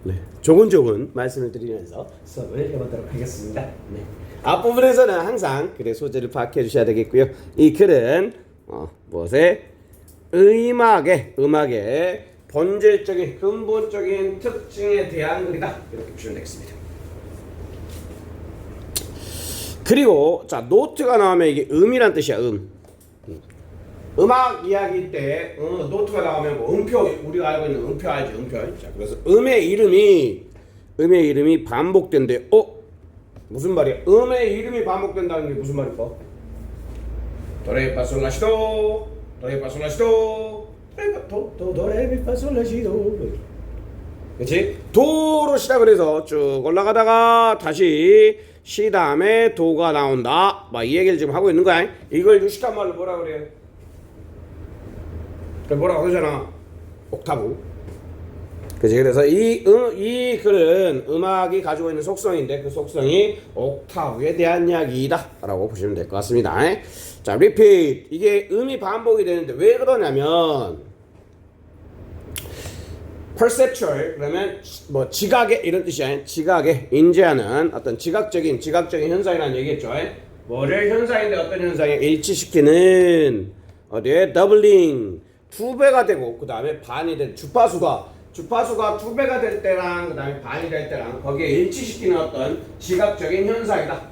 네, 조근조근 말씀을 드리면서 수업을 해보도록 하겠습니다. 네. 앞부분에서는 항상 글의 소재를 파악해 주셔야 되겠고요. 이 글은 무엇에? 음악의 본질적인 근본적인 특징에 대한 글이다. 이렇게 보시면 되겠습니다. 그리고 자 노트가 나오면 이게 음이란 뜻이야. 음악 이야기 때 노트가 나오면 뭐 음표, 우리가 알고 있는 음표 알지? 음표. 자, 그래서 음의 이름이 반복된대. 무슨 말이야? 음의 이름이 반복된다는 게 무슨 말일까? 도레미파솔라시도 도레미파솔라시도 도레미파솔라시도. 그렇지? 도로 시작을 해서 쭉 올라가다가 다시 시 다음에 도가 나온다. 막 이 얘기를 지금 하고 있는 거야. 이걸 유식한 말로 뭐라 그래요? 뭐라 그러잖아. 옥타브. 그치? 그래서 이 글은 음악이 가지고 있는 속성인데 그 속성이 옥타브에 대한 이야기이다 라고 보시면 될 것 같습니다. 자, repeat. 이게 음이 반복이 되는데 왜 그러냐면 perceptual 그러면 뭐 지각의 이런 뜻이야. 지각에 인지하는 어떤 지각적인 현상이라는 얘기겠죠. 뭐를 현상인데 어떤 현상에 일치시키는 어디에 더블링 두 배가 되고 그 다음에 반이 된 주파수가 두 배가 될 때랑 그 다음에 반이 될 때랑 거기에 일치시키는 어떤 지각적인 현상이다.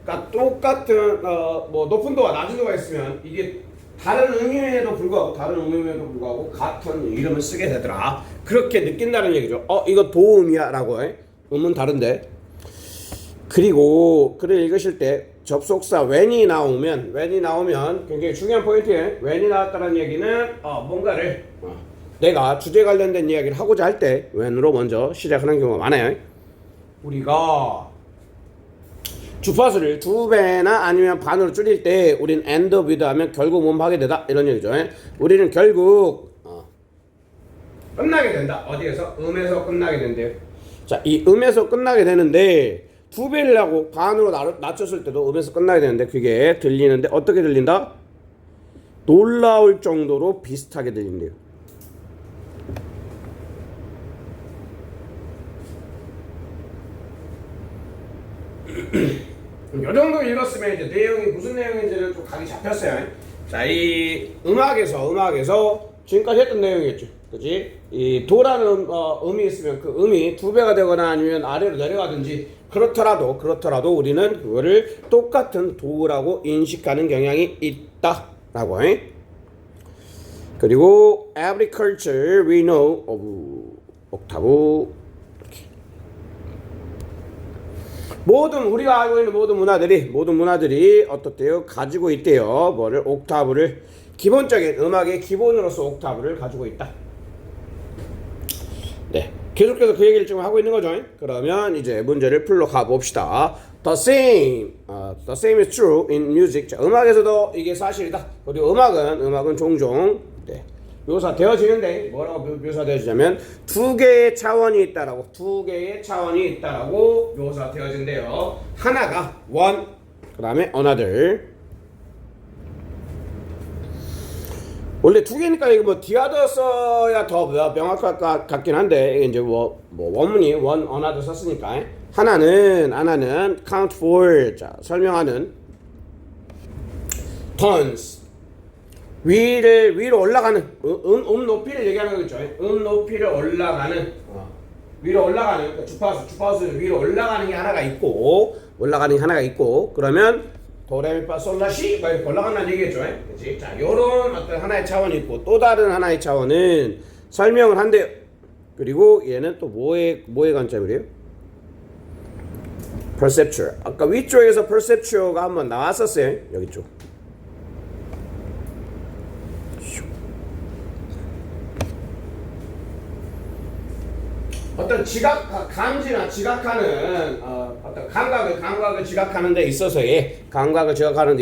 그러니까 똑같은 뭐 높은 도와 낮은 도가 있으면 이게 다른 의미에도 불구하고 같은 이름을 쓰게 되더라. 그렇게 느낀다는 얘기죠. 이거 도음이야 라고 해. 음은 다른데. 그리고 글을 읽으실 때 접속사 when이 나오면 굉장히 중요한 포인트예요. when이 나왔다는 얘기는 뭔가를 내가 주제 관련된 이야기를 하고자 할 때 when으로 먼저 시작하는 경우가 많아요. 우리가 주파수를 두 배나 아니면 반으로 줄일 때 우린 end with 하면 결국 뭐 하게 되다 이런 얘기죠. 우리는 결국 끝나게 된다. 어디에서? 음에서 끝나게 된대요. 자, 이 음에서 끝나게 되는데 두 배를 하고 반으로 낮췄을 때도 음에서 끝나게 되는데 그게 들리는데 어떻게 들린다? 놀라울 정도로 비슷하게 들린대요. 이 정도 읽었으면 이제 내용이 무슨 내용인지는 좀 각이 잡혔어요. 자, 이 음악에서 지금까지 했던 내용이겠죠. 그치? 이 도라는 음이 있으면 그 음이 두 배가 되거나 아니면 아래로 내려가든지 그렇더라도 우리는 그거를 똑같은 도라고 인식하는 경향이 있다라고. 그리고 every culture we know of 옥타브. 우리가 알고 있는 모든 문화들이 어떻대요? 가지고 있대요. 뭐를? 옥타브를. 기본적인 음악의 기본으로서 옥타브를 가지고 있다. 네. 계속해서 그 얘기를 지금 하고 있는 거죠. 그러면 이제 문제를 풀러 가봅시다. The same is true in music. 자, 음악에서도 이게 사실이다. 그리고 음악은 종종 묘사되어지는데 뭐라고 묘사되어지냐면 두 개의 차원이 있다라고 묘사되어진대요. 하나가 one, 그 다음에 another. 원래 두 개니까 이거 뭐 디아더 써야 더 명확할 것 같긴 한데 이제 뭐 원문이 one, another 썼으니까 하나는 count for. 자, 설명하는 tons. 위로 올라가는 높이를 얘기하는 거겠죠. 높이를 올라가는 위로 올라가는 그러니까 주파수 위로 올라가는 게 하나가 있고 그러면 도레미파솔라시 올라간다는 얘기겠죠. 그렇지? 자, 요런 어떤 하나의 차원이 있고 또 다른 하나의 차원은 설명을 한대요. 그리고 얘는 또 뭐에 관점이래요? perceptual. 아까 위쪽에서 perceptual가 한번 나왔었어요. 여기 쪽. 어떤 감지나 지각하는 어떤 감각을 지각하는 데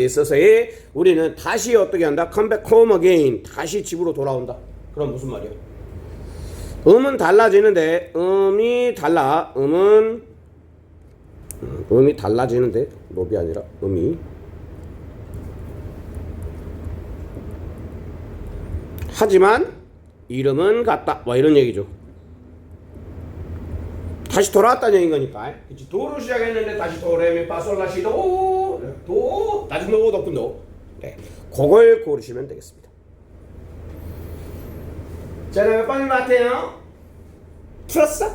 있어서의 우리는 다시 어떻게 한다? come back home again. 다시 집으로 돌아온다. 그럼 무슨 말이야? 음은 달라지는데 음이 달라지는데 높이 아니라 음이 하지만 이름은 같다. 뭐 이런 얘기죠. 다시 돌아왔다는 얘기인 거니까. 그치? 도로 시작했는데 다시 도레미파솔라시도 도 낮은 도 높은 도. 네. 그걸 고르시면 되겠습니다. 자, 몇 번인 것 같아요? 풀었어?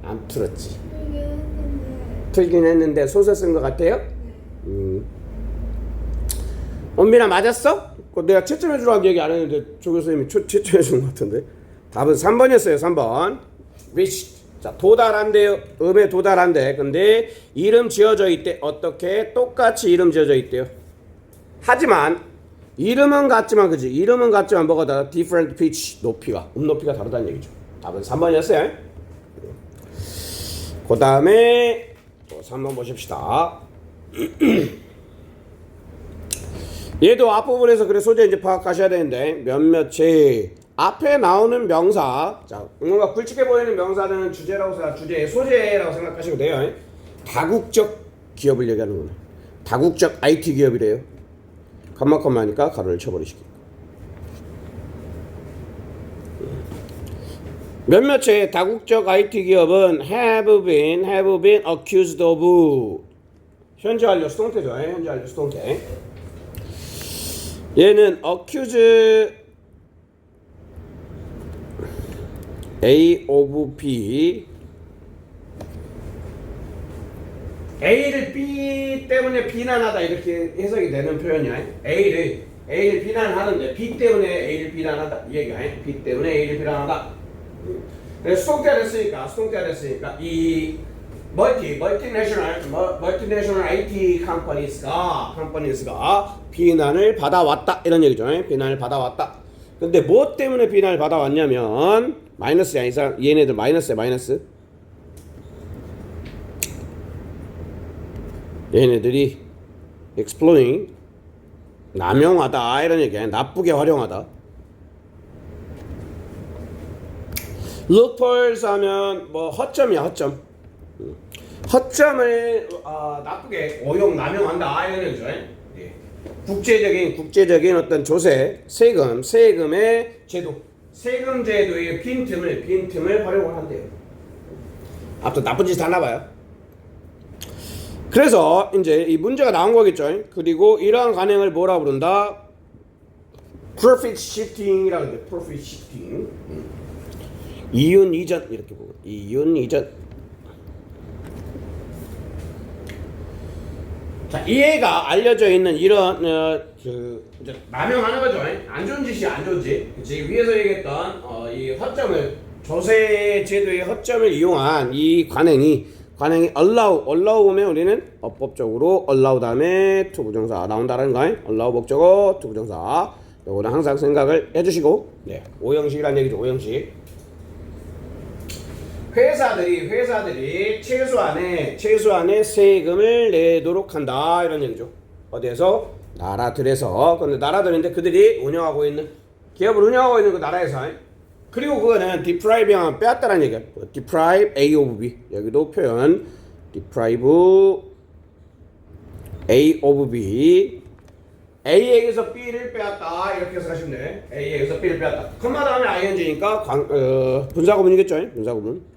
안 풀었지. 풀긴 했는데 소설 쓴 것 같아요? 엄민아 맞았어? 내가 채점해 주라고 얘기 안 했는데 조 교수님이 채점해 준 것 같은데. 답은 3번이었어요. 3번. reached. 자, 도달한대요. 음에 도달한대. 근데 이름 지어져 있대. 어떻게? 똑같이 이름 지어져 있대요. 하지만 이름은 같지만 그지? 이름은 같지만 뭐가 다르다? different pitch. 높이가. 높이가 다르다는 얘기죠. 답은 3번이었어요. 그 다음에 또 3번 보십시다. 얘도 앞부분에서 그래 소재 이제 파악하셔야 되는데 몇몇의 앞에 나오는 명사, 자 뭔가 굵직해 보이는 명사는 주제라고 생각, 주제의 소재라고 생각하시면 돼요. 다국적 기업을 얘기하는 거네. 다국적 IT 기업이래요. 컴마하니까 가로를 쳐버리시기. 몇몇의 다국적 IT 기업은 have been accused of 현재 완료 수동태죠. 현재 완료 수동태. 얘는 accuse A of B A를 B 때문에 비난하다 이렇게 해석이 되는 표현이야. A를 비난하는데 B 때문에 A를 비난한다 이 얘기야. B 때문에 A를 비난한다. 그래서 수동태가 됐으니까 이 멀티내셔널 IT 컴퍼니스가 비난을 받아왔다 이런 얘기죠. 비난을 받아왔다. 근데 뭐 때문에 비난을 받아왔냐면 마이너스야. 이 사람 얘네들 마이너스야. 마이너스. 얘네들이 exploiting 남용하다 이런 얘기야. 나쁘게 활용하다. loopholes 하면 뭐 허점이야. 허점을 나쁘게 오용 남용한다 이런 얘기죠. 국제적인 어떤 조세, 세금의 제도, 세금 제도의 빈틈을 활용을 한대요. 아무튼 나쁜 짓 하나 봐요. 그래서 이제 이 문제가 나온 거겠죠. 그리고 이러한 관행을 뭐라 부른다? profit shifting이라고 해요. profit shifting. 이윤 이전 이렇게 보고 이윤 이전. 자, 이해가 알려져 있는 이런 이제 남용하는 거죠. 안 좋은 짓이야, 안 좋은 짓. 그치? 위에서 얘기했던 이 허점을 조세 제도의 허점을 이용한 이 관행이 allow 보면 우리는 어법적으로 allow 다음에 to 부정사 나온다는 거. allow 목적어 to 부정사. 요거는 항상 생각을 해주시고, 네, 오형식이란 얘기죠. 오형식. 회사들이 최소한의 세금을 내도록 한다 이런 얘기죠. 어디에서? 나라들에서. 근데 나라들인데 그들이 운영하고 있는 기업을 운영하고 있는 그 나라에서. 그리고 그거는 deprive 하면 빼앗다라는 얘기야. deprive A of B. 여기도 표현 deprive A of B. A에게서 B를 빼앗다 이렇게 해석하시면 돼. A에게서 B를 빼앗다. 컴마 다음에 ing니까 분사구문이겠죠. 분사구문.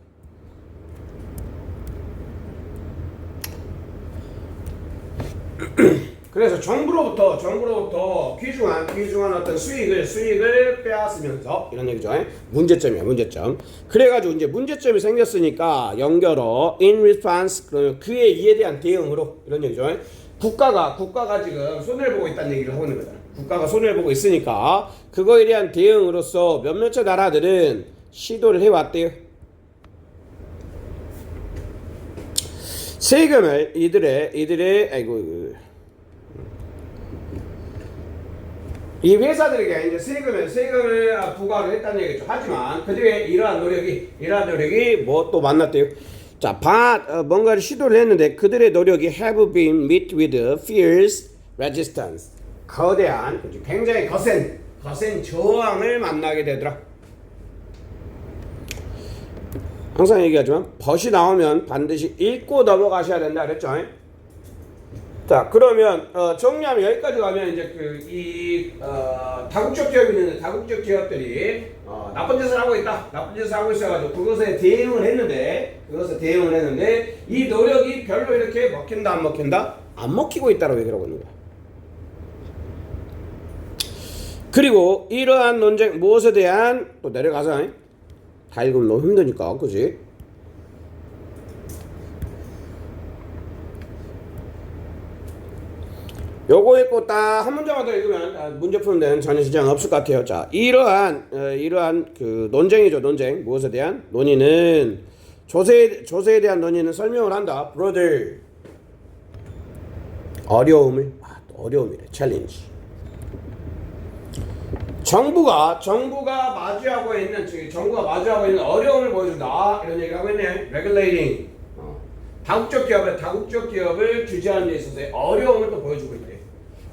그래서 정부로부터 귀중한 어떤 수익을 빼앗으면서 이런 얘기죠. 문제점이야. 문제점. 그래가지고 이제 문제점이 생겼으니까 연결어 in response 그러면 그에 이에 대한 대응으로 이런 얘기죠. 국가가 지금 손해를 보고 있다는 얘기를 하고 있는 거잖아. 국가가 손해를 보고 있으니까 그거에 대한 대응으로서 몇몇의 나라들은 시도를 해왔대요. 세금을 이들의 이 회사들에게 이제 세금을 부과를 했다는 얘기죠. 하지만 그들의 이러한 노력이 뭐 또 만났대요. 자, 뭔가를 시도를 했는데 그들의 노력이 have been met with fierce resistance. 거대한 굉장히 거센 저항을 만나게 되더라. 항상 얘기하지만 벗이 나오면 반드시 읽고 넘어가셔야 된다 그랬죠. 자, 그러면 정리하면 여기까지 가면 이제 다국적 기업이 있는데 다국적 기업들이 나쁜 짓을 하고 있다. 나쁜 짓을 하고 있어가지고 그것에 대응을 했는데 이 노력이 별로 이렇게 먹힌다 안 먹힌다? 안 먹히고 있다라고 얘기를 하고 있는 거야. 그리고 이러한 논쟁 무엇에 대한 또 내려가서 다 읽으면 너무 힘드니까 그지? 요거 읽고 딱 한 문장만 더 읽으면 문제 푸는 데는 전혀 지장 없을 것 같아요. 자, 이러한 그 논쟁이죠. 논쟁 무엇에 대한 논의는 조세에 대한 논의는 설명을 한다. brother 어려움이래. 챌린지. 정부가 마주하고 있는 어려움을 보여준다. 이런 얘기를 하고 있네. regulating 다국적 기업을 규제하는 데 있어서의 어려움을 또 보여주고 있대.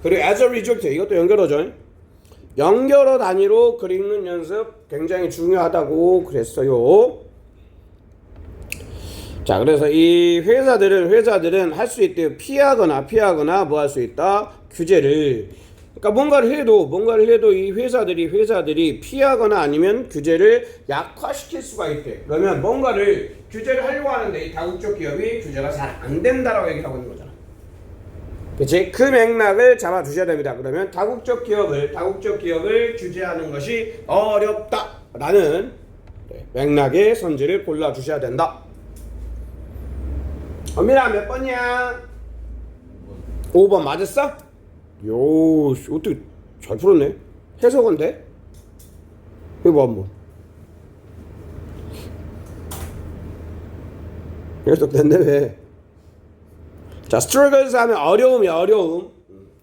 그리고 as a result 이것도 연결어죠. 연결어 단위로 글 읽는 연습 굉장히 중요하다고 그랬어요. 자, 그래서 이 회사들은 할 수 있대요. 피하거나 뭐 할 수 있다? 규제를. 그러니까 뭔가를 해도 이 회사들이 피하거나 아니면 규제를 약화시킬 수가 있대. 그러면 뭔가를 규제를 하려고 하는데 이 다국적 기업이 규제가 잘 안 된다라고 얘기를 하고 있는 거잖아. 그치? 그 맥락을 잡아주셔야 됩니다. 그러면 다국적 기업을 규제하는 것이 어렵다라는 맥락의 선지를 골라주셔야 된다. 엄민아 몇 번이야? 5번 맞았어? 요, 어떻게 잘 풀었네? 해석은 돼? 해봐 한번. 해석됐네 왜? 자, struggles 하면 어려움.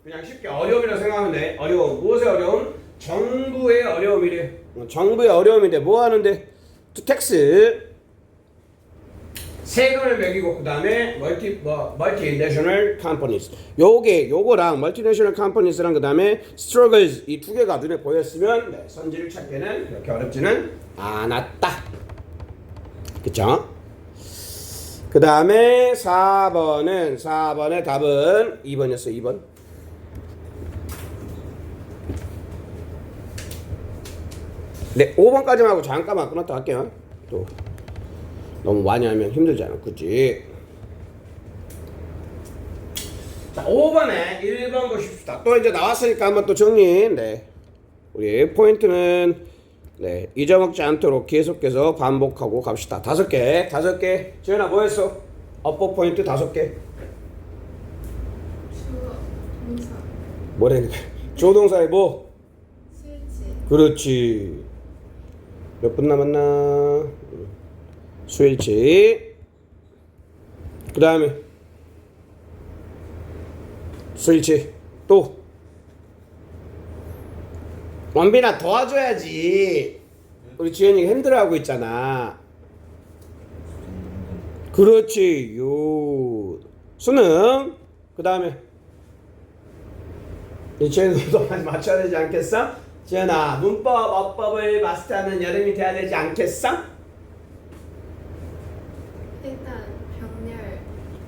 그냥 쉽게 어려움이라고 생각하면 돼. 어려움. 무엇의 어려움? 정부의 어려움이래. 정부의 어려움인데 뭐 하는데? to tax 세금을 매기고 그 다음에 multinational companies 요거랑 multinational companies랑 그 다음에 struggles 이 두 개가 눈에 보였으면 선지를 찾기는 그렇게 어렵지는 않았다. 그쵸? 그 다음에 4번의 답은 2번이었어. 2번. 네, 5번까지만 하고 잠깐만 끊었다 할게요. 또 너무 많이 하면 힘들잖아. 그치? 자, 5번에 1번 보십시다. 또 이제 나왔으니까 한번 또 정리. 네. 우리 포인트는 잊어먹지 않도록 계속해서 반복하고 갑시다. 5개. 지현아 뭐 했어? 업보 포인트 5개. 조동사. 뭐래? 조동사에 뭐? 수일치. 그렇지. 몇 분 남았나? 수일치. 그 다음에 수일치. 또 원빈아 도와줘야지. 우리 지현이가 힘들어하고 있잖아. 그렇지. 요 수능. 그 다음에 이 지현이도 맞춰야 되지 않겠어? 지현아 문법 어법을 마스터하는 여름이 돼야 되지 않겠어? 일단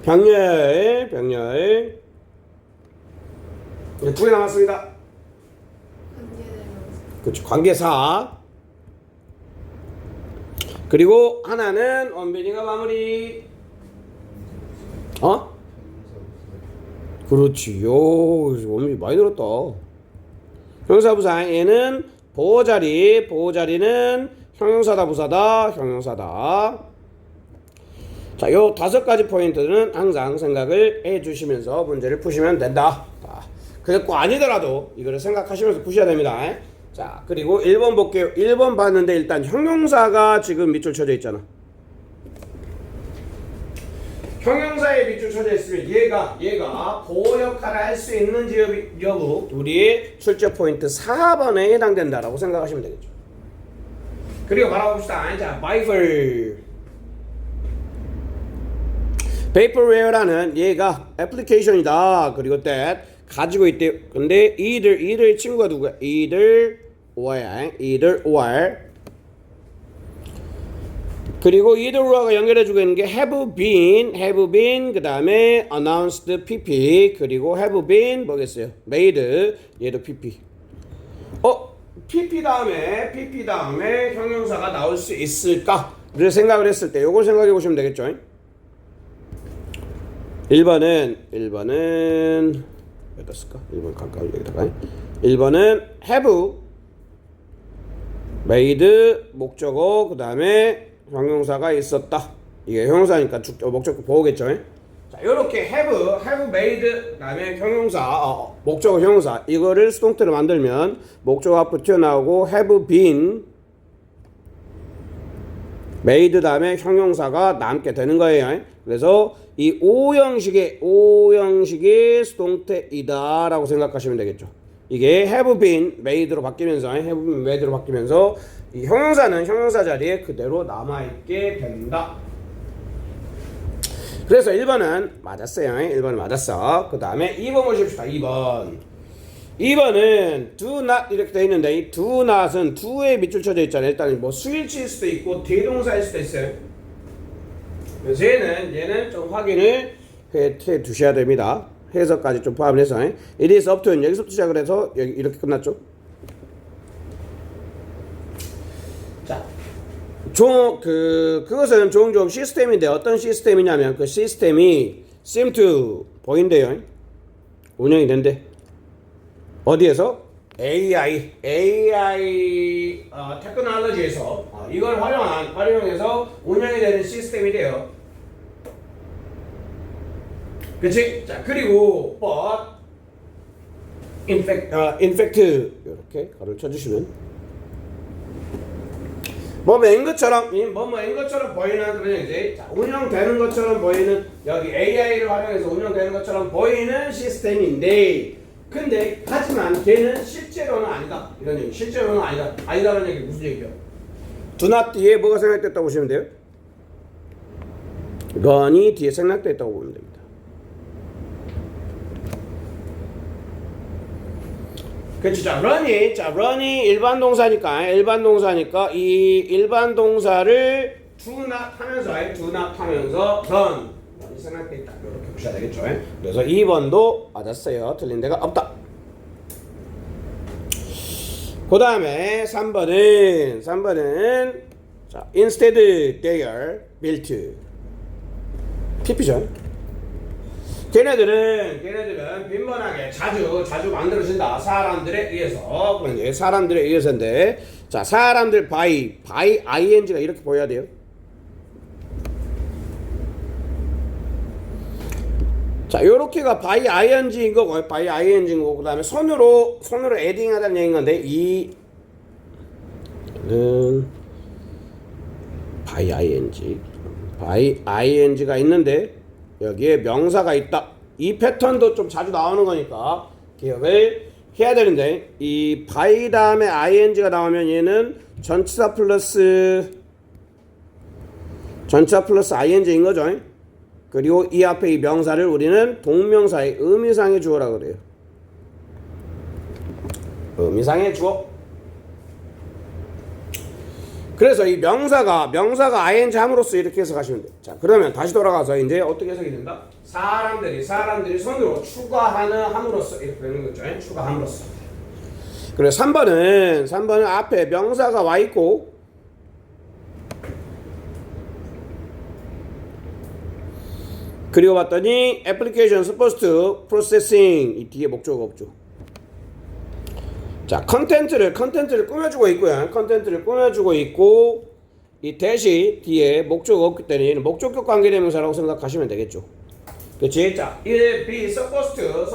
병렬. 이제 2개 남았습니다. 그렇죠. 관계사. 그리고 하나는 원빈이가 마무리. 그렇지. 요 원빈이 많이 들었다. 형용사부사. 얘는 보호자리는 형용사다 부사다. 자, 요 5가지 포인트는 항상 생각을 해주시면서 문제를 푸시면 된다. 그게 꼭 아니더라도 이거를 생각하시면서 푸셔야 됩니다. 자, 그리고 1번 볼게요. 1번 봤는데 일단 형용사가 지금 밑줄 쳐져 있잖아. 형용사에 밑줄 쳐져 있으면 얘가 보호 역할을 할 수 있는지 여부 우리의 출제 포인트 4번에 해당된다라고 생각하시면 되겠죠. 그리고 말아봅시다. 자, vaporware라는 얘가 애플리케이션이다. 그리고 that 가지고 있대요. 근데 either 친구가 누구야? either or 그리고 either와가 연결해주고 있는 게 have been 그 다음에 announced pp 그리고 have been 뭐겠어요? made 얘도 pp. pp 다음에 형용사가 나올 수 있을까를 생각을 했을 때 요걸 생각해 보시면 되겠죠. 1번은 어디다 쓸까? 1번 가까이 여기다가 1번은 have made 목적어 그 다음에 형용사가 있었다. 이게 형용사니까 목적어 보호겠죠. 자, 이렇게 have made 그다음에 형용사 목적어 형용사 이거를 수동태로 만들면 목적어 앞으로 튀어나오고 have been made 다음에 형용사가 남게 되는 거예요. 그래서 이 O 형식의 수동태이다라고 생각하시면 되겠죠. 이게 have been made로 바뀌면서 이 형용사는 형용사 자리에 그대로 남아있게 된다. 그래서 1번은 맞았어요. 1번은 맞았어. 그 다음에 2번 보십시다. 2번은 do not 이렇게 되어 있는데 이 do not은 do에 밑줄 쳐져 있잖아요. 일단 뭐 수일치일 수도 있고 대동사일 수도 있어요. 그래서 얘는 좀 확인을 해 두셔야 됩니다. 해석까지 좀 포함해서 it is up to는 여기서부터 시작을 해서 여기 이렇게 끝났죠. 자, 그것은 종종 시스템인데 어떤 시스템이냐면 그 시스템이 seem to 보인대요. 운영이 된대. 어디에서? AI 테크놀로지에서 이걸 활용해서 운영이 되는 시스템이 돼요. 그치? 자, 그리고 but in fact 이렇게 가로를 쳐주시면 뭐뭐인 것처럼 보이는 그런 얘기지. 자, 운영되는 것처럼 보이는 여기 AI를 활용해서 운영되는 것처럼 보이는 시스템인데 근데 하지만 걔는 실제로는 아니다. 이런 얘기. 실제로는 아니다라는 얘기 무슨 얘기예요? do not 뒤에 뭐가 생략됐다고 보시면 돼요? run이 뒤에 생략됐다고 보면 됩니다. 그렇죠. 자, run이 일반 동사니까 이 일반 동사를 do not 하면서 run 생각돼 있다. 이렇게 보셔야 되겠죠. 그래서 2번도 맞았어요. 틀린 데가 없다. 그 다음에 3번은 자, instead they are built PP죠. 걔네들은 빈번하게 자주 만들어진다. 사람들에 의해서인데 자, 사람들 by ing가 이렇게 보여야 돼요. 자, 요렇게가 by ing인 거고 그 다음에 손으로 adding 하다는 얘기인 건데 이는 by ing가 있는데 여기에 명사가 있다. 이 패턴도 좀 자주 나오는 거니까 기억을 해야 되는데 이 by 다음에 ing가 나오면 얘는 전치사 플러스 ing인 거죠. 그리고 이 앞에 이 명사를 우리는 동명사의 의미상의 주어라고 그래요. 의미상의 주어. 그래서 이 명사가 ing 함으로써 이렇게 해석하시면 돼요. 자, 그러면 다시 돌아가서 이제 어떻게 해석이 된다? 사람들이 손으로 함으로써 이렇게 되는 거죠. 추가함으로써. 그리고 3번은 앞에 명사가 와 있고 그리고 봤더니 application supposed to processing 이 뒤에 목적어가 없죠. 자, 컨텐츠를 꾸며주고 있고 이 대시 뒤에 목적어가 없기 때문에 얘는 목적격 관계대명사라고 생각하시면 되겠죠. 그치? 자, it be supposed to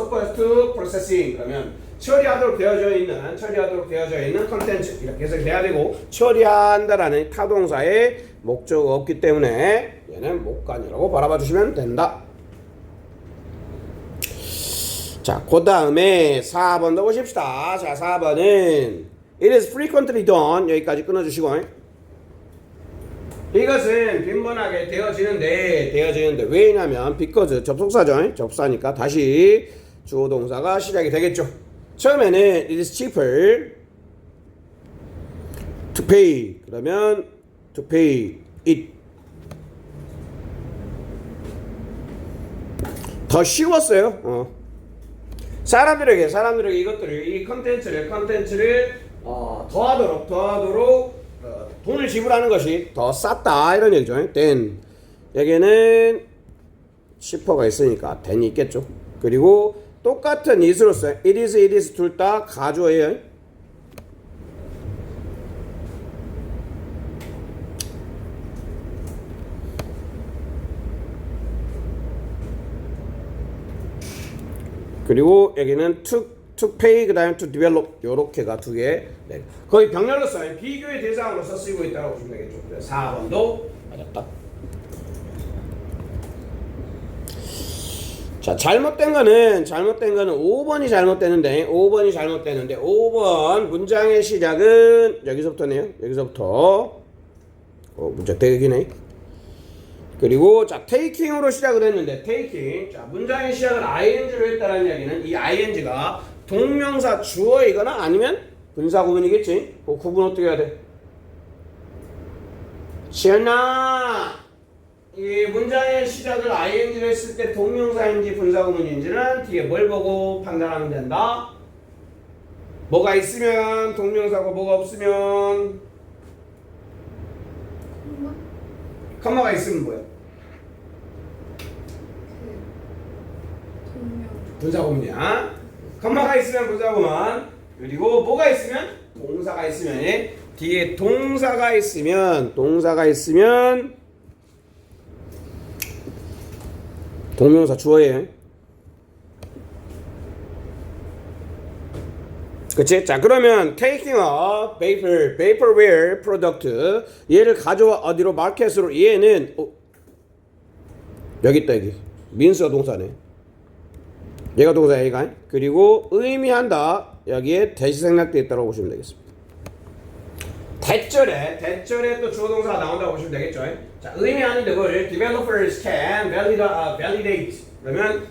processing 그러면 처리하도록 되어져 있는 컨텐츠 이렇게 해석해야 되고 처리한다라는 타동사에 목적어가 없기 때문에 얘는 목간이라고 바라봐 주시면 된다. 자, 그 다음에 4번도 보십시다. 자, 4번은 it is frequently done 여기까지 끊어주시고 이것은 빈번하게 되어지는데 왜냐면 because 접속사죠. 접사니까 다시 주어 동사가 시작이 되겠죠. 처음에는 it is cheaper to pay 그러면 to pay it 더 쉬웠어요. 사람들에게 이것들을 이 컨텐츠를 더하도록 돈을 지불하는 것이 더 쌌다 이런 얘기죠. then 여기에는 10%가 있으니까 then이 있겠죠. 그리고 똑같은 is로서 it is 둘 다 가주어예요. 그리고 여기는 to pay 그다음에 to develop 요렇게가 두 개. 네. 거의 병렬로서 비교의 대상으로서 쓰이고 있다고 보시면 되겠죠. 4번도 맞았다. 자, 잘못된 거는 5번이 잘못되는데 5번 문장의 시작은 여기서부터네요. 여기서부터 문장 대기네. 그리고 자 taking으로 시작을 했는데 taking 자 문장의 시작을 ing로 했다는 이야기는 이 ing가 동명사 주어이거나 아니면 분사 구문이겠지. 그 구분 어떻게 해야 돼? 시연아 이 문장의 시작을 ing로 했을 때 동명사인지 분사 구문인지는 뒤에 뭘 보고 판단하면 된다. 뭐가 있으면 동명사고 뭐가 없으면 컴마가 있으면 뭐야? 분사구문이야. 컴마가 있으면 분사구문. 그리고 뭐가 있으면 동사가 있으면 뒤에 동사가 있으면 동명사 주어예요. 그치? 자 그러면 taking a vaporware product 얘를 가져와 어디로 마켓으로 얘는 여기 있다 여기 민수가 동사네. 얘가 동사야 얘가. 그리고 의미한다 여기에 대시 생략되어 있다고 보시면 되겠습니다. 대절에 또 주어 동사가 나온다고 보시면 되겠죠. 자 의미하는데 그걸 developers can validate 그러면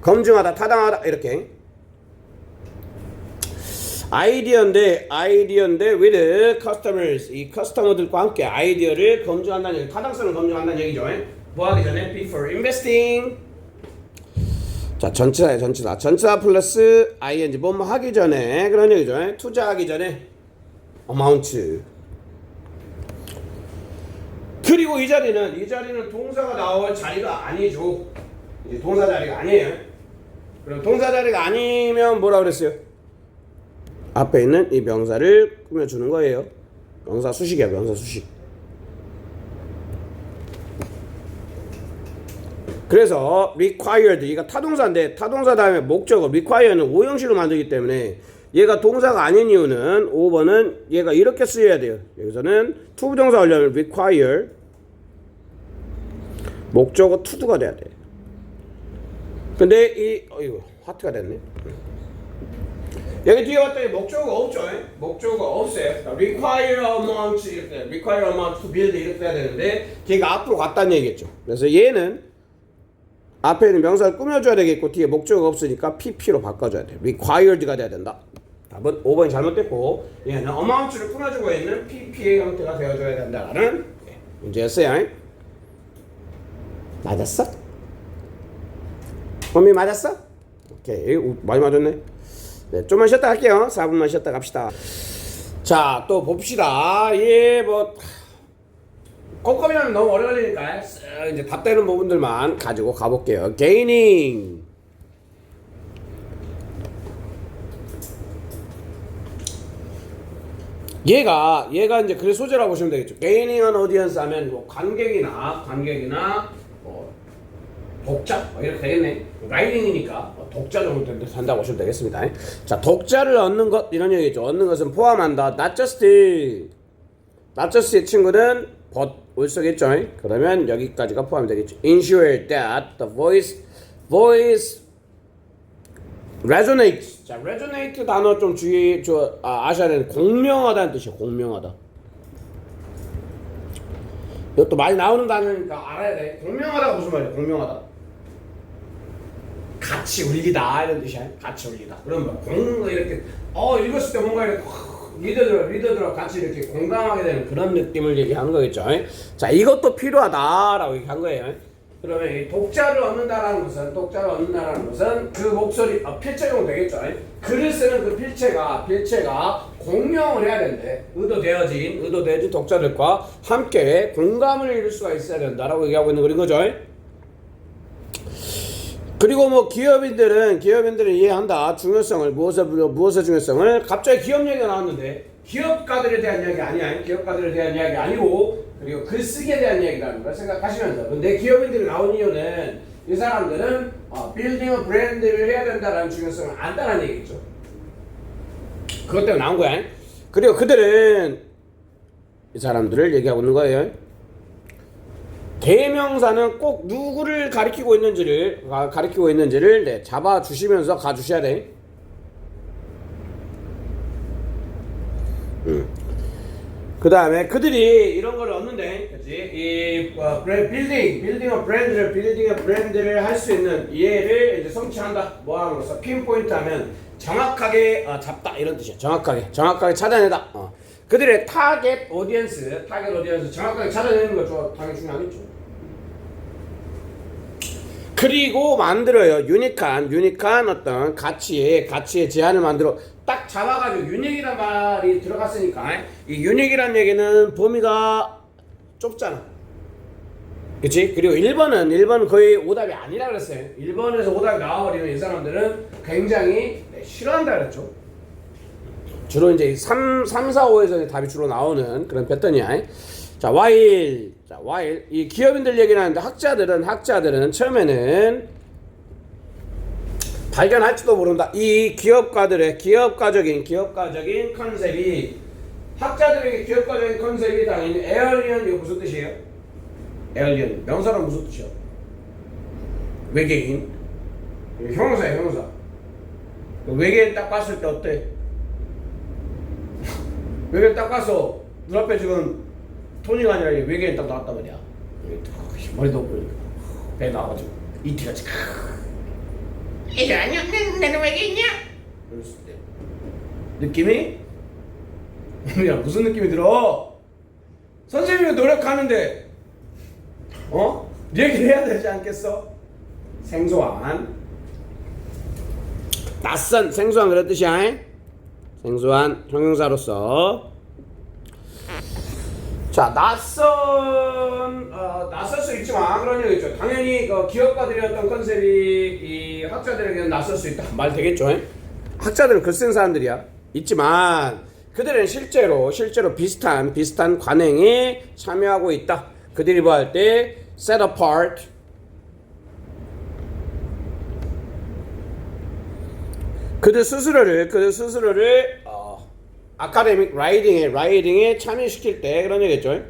검증하다 타당하다 이렇게 아이디어인데 with customers 이 커스터머들과 함께 아이디어를 검증한다는 얘기, 타당성을 검증한다는 얘기죠. 뭐 하기 전에 before investing 자 전치사야 전치사 플러스 ing 뭐뭐 하기 전에 그런 얘기죠. 투자하기 전에 amount 그리고 이 자리는 동사가 나올 자리가 아니죠. 이제 동사 자리가 아니에요. 그럼 동사 자리가 아니면 뭐라 그랬어요? 앞에 있는 이 명사를 꾸며주는 거예요. 명사 수식이야, 명사 수식. 그래서 required 이가 타동사인데 타동사 다음에 목적어 require는 오형식으로 만들기 때문에 얘가 동사가 아닌 이유는 5번은 얘가 이렇게 쓰여야 돼요. 여기서는 to 부정사 하려면 require 목적어 to가 돼야 돼. 근데 이거 하트가 됐네. 여기 뒤에 왔더니 목적어가 없죠. 목적어가 없어요. require amount 이렇게 require amount to build 이렇게 해야 되는데 걔가 앞으로 갔다는 얘기겠죠. 그래서 얘는 앞에 있는 명사를 꾸며줘야 되겠고 뒤에 목적어가 없으니까 pp로 바꿔줘야 돼. required가 돼야 된다. 답은 5번이 잘못됐고 얘는 amount를 꾸며주고 있는 pp의 형태가 되어줘야 된다라는 문제였어요. 맞았어? 범위 맞았어? 오케이 많이 맞았네. 네, 좀만 쉬었다 갈게요. 4분만 쉬었다 갑시다. 자, 또 봅시다. 꼼꼼히하면 너무 오래 걸리니까 이제 답되는 부분들만 가지고 가볼게요. gaining. 얘가 이제 그래 소재라고 보시면 되겠죠. gaining an audience 하면 뭐 관객이나 독자 이렇게 되겠네. 라이딩이니까 독자 정도 된다고 보시면 되겠습니다. 자, 독자를 얻는 것 이런 얘기죠. 얻는 것은 포함한다. not just의 친구는 but 올 쓰겠죠. 그러면 여기까지가 포함이 되겠죠. ensure that the voice resonates. 자, resonate 단어 좀 아셔야 되는 공명하다는 뜻이에요. 공명하다. 이것도 많이 나오는 단어니까 알아야 돼. 공명하다가 무슨 말이야? 공명하다. 같이 울리다 이런 뜻이야. 같이 울리다. 그러면 이렇게 읽었을 때 뭔가 이렇게 리더들하고 같이 이렇게 공감하게 되는 그런 느낌을 얘기하는 거겠죠. 자, 이것도 필요하다라고 얘기한 거예요. 그러면 이 독자를 얻는다라는 것은 그 목소리 필체용 되겠죠. 글을 쓰는 그 필체가 공명을 해야 되는데 의도되어진 독자들과 함께 공감을 이룰 수가 있어야 된다라고 얘기하고 있는 그런 거죠. 그리고 뭐 기업인들은 이해한다. 중요성을 무엇의 중요성을 갑자기 기업 얘기가 나왔는데 기업가들에 대한 이야기 아니야. 기업가들에 대한 이야기 아니고 그리고 글쓰기에 대한 이야기라는 걸 생각하시면서 근데 기업인들이 나온 이유는 이 사람들은 빌딩 브랜드를 해야 된다는 중요성을 안다는 얘기죠. 그것 때문에 나온 거야. 그리고 그들은 이 사람들을 얘기하고 있는 거예요. 대명사는 꼭 누구를 가리키고 있는지를 잡아주시면서 가주셔야 돼. 그 다음에 그들이 이런 걸 얻는데, 그치? 빌딩 브랜드를 할 수 있는 이해를 이제 성취한다. 뭐 함으로써 핀포인트 하면 정확하게 잡다 이런 뜻이야. 정확하게 찾아내다. 그들의 타겟 오디언스 정확하게 찾아내는 거 당연히 중요하겠죠. 그리고 만들어요. 유니크한 어떤 가치의 제한을 만들어 딱 잡아가지고 유닉이란 말이 들어갔으니까 이 유닉이란 얘기는 범위가 좁잖아. 그치? 그리고 1번은 거의 오답이 아니라 그랬어요. 1번에서 오답이 나와버리면 이 사람들은 굉장히 싫어한다 그랬죠. 주로 이제 3, 4, 5에서 답이 주로 나오는 그런 패턴이야. 자, while 이 기업인들 얘기는 하는데 학자들은 처음에는 발견할지도 모른다. 이 기업가적인 컨셉이 학자들에게 기업가적인 컨셉이 당연히 에얼리언 이거 무슨 뜻이에요? 에얼리언 명사는 무슨 뜻이야? 외계인 형용사예요. 형용사. 외계인 딱 봤을 때 어때? 외계인 딱 봐서 눈앞에 지금 토니가 아니라 외계인 딱 나왔단 말이야. 머리도 없고 배 나와가지고 이티같이 이게 아니야? 내는 외계인이야? 그랬을 때 느낌이? 야 무슨 느낌이 들어? 선생님이 노력하는데 얘기를 해야 되지 않겠어? 생소한 그런 뜻이야. 생소한 형용사로서 자, 낯설 수 있지만 그런 얘기죠. 당연히 기업가들의 어떤 컨셉이 이 학자들에게는 낯설 수 있다. 말 되겠죠. 학자들은 글 쓴 사람들이야. 있지만 그들은 실제로 비슷한 관행에 참여하고 있다. 그들이 뭐 할 때 set apart 그들 스스로를 아카데믹 라이딩에 참여시킬 때 그런 얘기겠죠.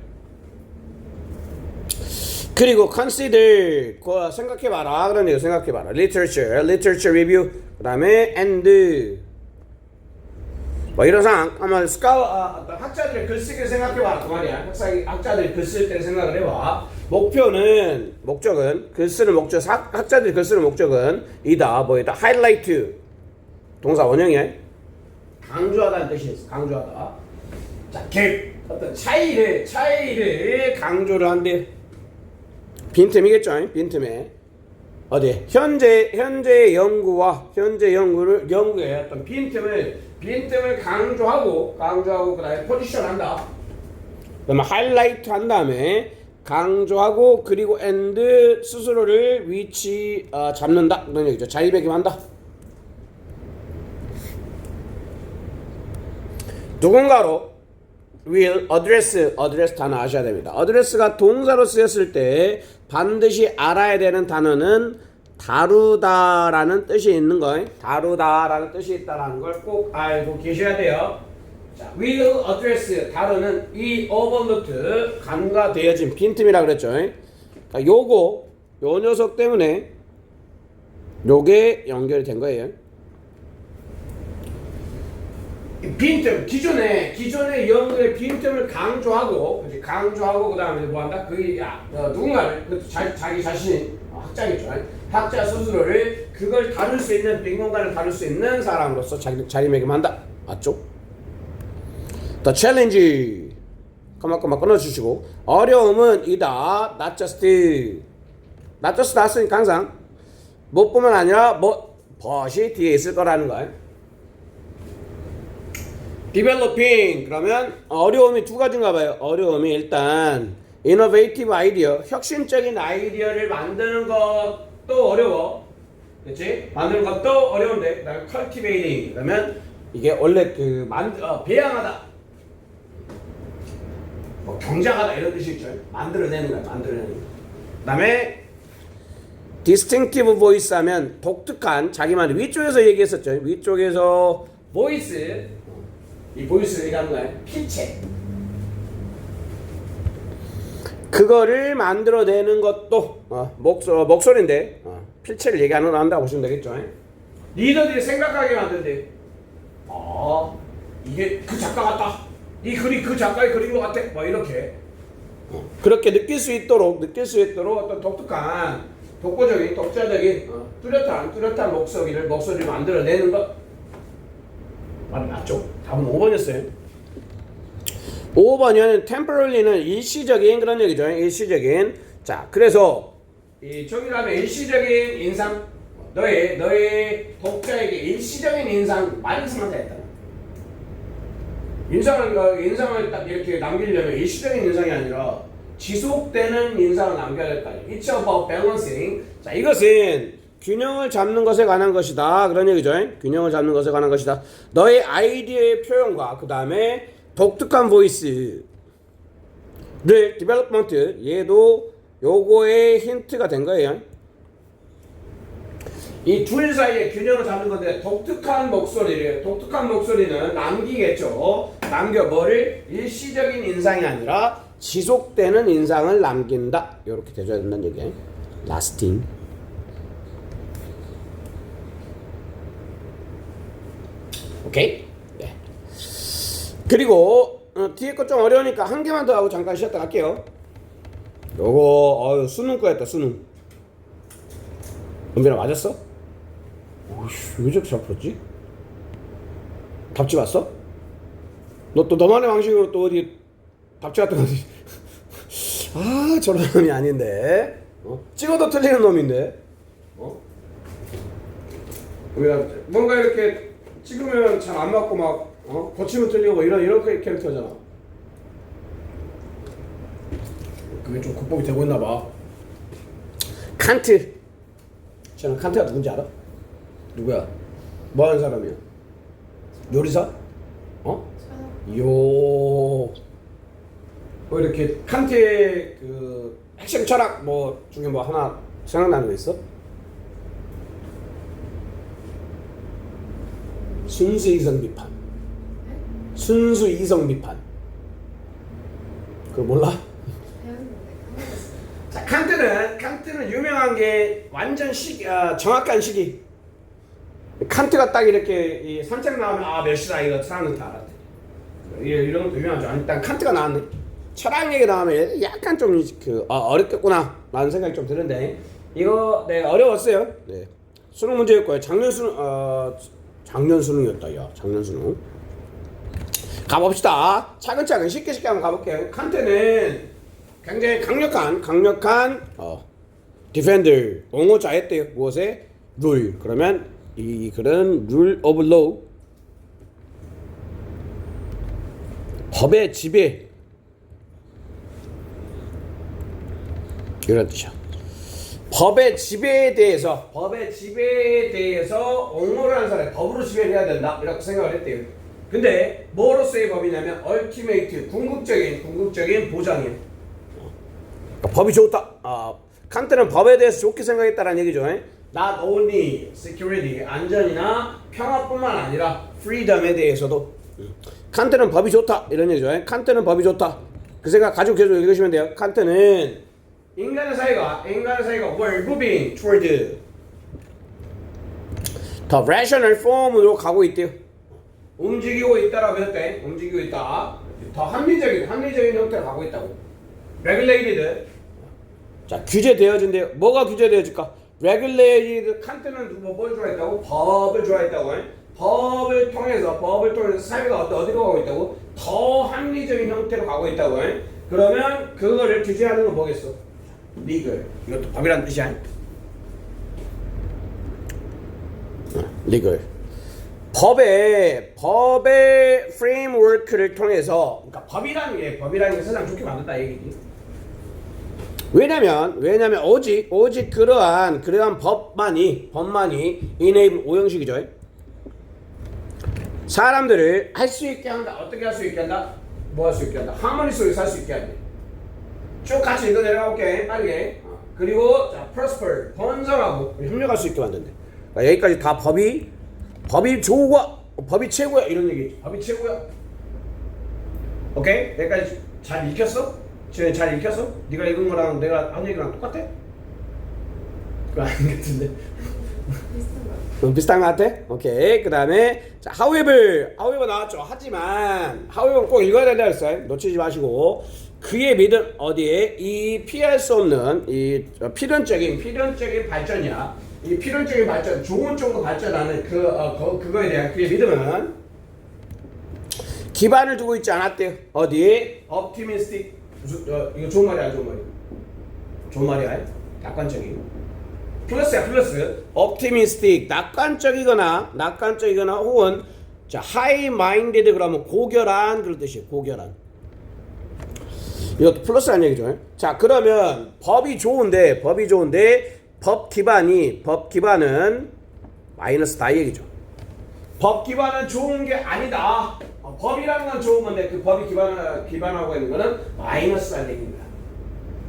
그리고 consider 생각해봐라 그런 얘기 생각해봐라. literature review 그 다음에 and 뭐 이런 상황 아마 어떤 학자들의 글쓰기를 생각해봐라 그 말이야. 학자들이 글 쓸 때 생각을 해봐. 목적은 학자들이 글 쓰는 목적은 이다 highlight 동사 원형이야. 강조하다는 뜻이 있어. 강조하다. 자, 어떤 차이를 강조를 한대. 빈틈이겠죠. 빈틈에 어디 현재 연구의 어떤 빈틈을 강조하고 그다음에 포지션한다. 그러면 하이라이트 한 다음에 강조하고 그리고 and 스스로를 위치 잡는다 그런 얘기죠. 자리매김한다. 누군가로 will address 단어 아셔야 됩니다. address가 동사로 쓰였을 때 반드시 알아야 되는 단어는 다루다라는 뜻이 있는 거예요. 다루다라는 뜻이 있다라는 걸 꼭 알고 계셔야 돼요. 자, will address 다루는 이 overlooked 간과되어진 빈틈이라 그랬죠. 그러니까 요 녀석 때문에 요게 연결이 된 거예요. 빈틈 기존의 연구의 빈틈을 강조하고 그다음에 뭐 한다? 누군가를 자기 자신 학자겠죠. 학자 스스로를 그걸 다룰 수 있는 빈공간을 다룰 수 있는 사람으로서 자리매김한다. 맞죠? The challenge 끊어주시고 어려움은 이다. not just not just not으니까 항상 뭐뿐만 아니라 뭐 but이 뒤에 있을 거라는 거예요. developing 그러면 어려움이 두 가지인가 봐요. 어려움이 일단 innovative idea 혁신적인 아이디어를 만드는 것도 어려워. 그렇지? 만드는 것도 어려운데 그다음에 cultivating 그러면 이게 원래 그 배양하다 뭐 경작하다 이런 뜻이 있죠. 만들어내는 거야. 만들어내는 거. 그다음에 distinctive voice 하면 독특한 자기만의 위쪽에서 얘기했었죠. 위쪽에서 voice 이 보이스를 얘기하는 거예요. 필체. 그거를 만들어내는 것도 목소리인데 필체를 얘기하는 걸 한다고 보시면 되겠죠. 리더들이 생각하게 만든대. 이게 그 작가 같다. 이 그림 그 작가의 그린 것 같아. 뭐 이렇게 그렇게 느낄 수 있도록 어떤 독특한 독보적인 독자적인 뚜렷한 목소리를 만들어내는 것. 맞죠? 답은 5번이었어요. 5번이면 temporarly는 일시적인 그런 얘기죠. 일시적인. 자, 그래서 이 저기라면 일시적인 인상 너의 독자에게 일시적인 인상 많이 쓰면 되겠다. 인상을 딱 이렇게 남기려면 일시적인 인상이 아니라 지속되는 인상을 남겨야 될 거 아니에요. It's about balancing. 자, 이것은 균형을 잡는 것에 관한 것이다. 그런 얘기죠. 균형을 잡는 것에 관한 것이다. 너의 아이디어의 표현과 그 다음에 독특한 보이스를 디벨롭먼트 얘도 요거의 힌트가 된 거예요. 이 둘 사이에 균형을 잡는 건데 독특한 목소리는 남기겠죠. 남겨 뭐를 일시적인 인상이 아니라 지속되는 인상을 남긴다. 이렇게 돼줘야 된다는 얘기예요. lasting. 오케이? 네. 그리고 뒤에 거 좀 어려우니까 한 개만 더 하고 잠깐 쉬었다 갈게요. 요거 수능 거였다. 수능. 은빈아 맞았어? 오이씨 왜 저렇게 잘 풀었지? 답지 봤어? 너 또 너만의 방식으로 또 어디 답지 같은 거 저런 놈이 아닌데 찍어도 틀리는 놈인데 뭔가 이렇게 찍으면 잘 안 맞고 막 고치면 틀리고 이런 캐릭터잖아. 그게 좀 극복이 되고 있나 봐. 칸트. 저는 칸트가 누군지 알아? 누구야? 뭐 하는 사람이야? 요리사? 이렇게 칸트의 그 핵심 철학 뭐 중에 뭐 하나 생각나는 거 있어? 순수 이성 비판. 순수 이성 비판. 그거 몰라? 자, 칸트는 유명한 게 완전 정확한 시기. 칸트가 딱 이렇게 산책 나오면 몇 시다 이거 사람들 다 알았대. 이런 것도 유명하죠. 일단 칸트가 나왔네. 철학 얘기 나오면 약간 좀 어렵겠구나 라는 생각이 좀 드는데 이거 어려웠어요. 네. 수능 문제였고요. 작년 수능이었다. 야, 작년 수능. 가봅시다. 차근차근 쉽게 한번 가볼게요. 칸트는 굉장히 강력한 디펜더 옹호자였대요. 무엇에? 룰. 그러면 이 글은 룰 오브 로우 법의 지배 이런 뜻이야. 법의 지배에 대해서 옹호를 하는 사람이 법으로 지배를 해야 된다 이렇게 생각을 했대요. 근데 뭐로서의 법이냐면 ultimate 궁극적인 보장이에요. 그러니까 법이 좋다. 칸트는 법에 대해서 좋게 생각했다는 얘기죠. Not only security 안전이나 평화뿐만 아니라 freedom에 대해서도 칸트는 법이 좋다 이런 얘기죠. 칸트는 법이 좋다. 그 생각 가지고 계속 읽으시면 돼요. 칸트는 인간의 사이가 were moving toward the rational form으로 가고 있대요. 움직이고 있다라고 했대. 움직이고 있다. 더 합리적인 형태로 가고 있다고. regulated. 자, 규제되어진대요. 뭐가 규제되어질까? regulated. 칸트는 뭘 좋아했다고? 법을 좋아했다고. 법을 통해서 사회가 어디로 가고 있다고? 더 합리적인 형태로 가고 있다고. 그러면 그거를 규제하는 건 뭐겠어? legal. 이것도 법이라는 뜻이야. legal. 법의 프레임워크를 통해서, 그러니까 법이라는 게 세상 좋게 만든다 얘기지. 왜냐면 오직 그러한 법만이 enable 오형식이죠. 사람들을 할 수 있게 한다. 어떻게 할 수 있게 한다? 뭐 할 수 있게 한다? 하모니 속에서 살 수 있게 한다. 쭉 같이 읽어 내려가볼게. 빠르게. 그리고 자, prosper 번성하고 협력할 수 있게 만든대. 그러니까 여기까지 다 법이 최고야 이런 얘기지. 법이 최고야. 오케이? 여기까지 잘 읽혔어? 지금 잘 읽혔어? 네가 읽은 거랑 내가 한 얘기랑 똑같아? 그거 아닌 것 같은데. 비슷한 것 같아? 오케이. 그 다음에 자, however 나왔죠. 하지만 however 꼭 읽어야 된다 했어요. 놓치지 마시고 그의 믿음 어디에 이 피할 수 없는 이 필연적인 발전이야. 이 필연적인 발전, 좋은 쪽으로 발전하는 그거에 대한 그의 믿음은 기반을 두고 있지 않았대요. 어디에? optimistic. 이거 좋은 말이야, 좋은 말이야. 좋은 말이야. 낙관적인. 플러스야, 플러스. optimistic. 낙관적이거나 혹은 자, high-minded 그러면 고결한 그런 뜻이에요. 고결한. 이것도 플러스라는 얘기죠. 자, 그러면 법이 좋은데 법 기반은 마이너스다 이 얘기죠. 법 기반은 좋은 게 아니다. 법이라는 건 좋은 건데 그 법이 기반하고 있는 거는 마이너스라는 얘기입니다.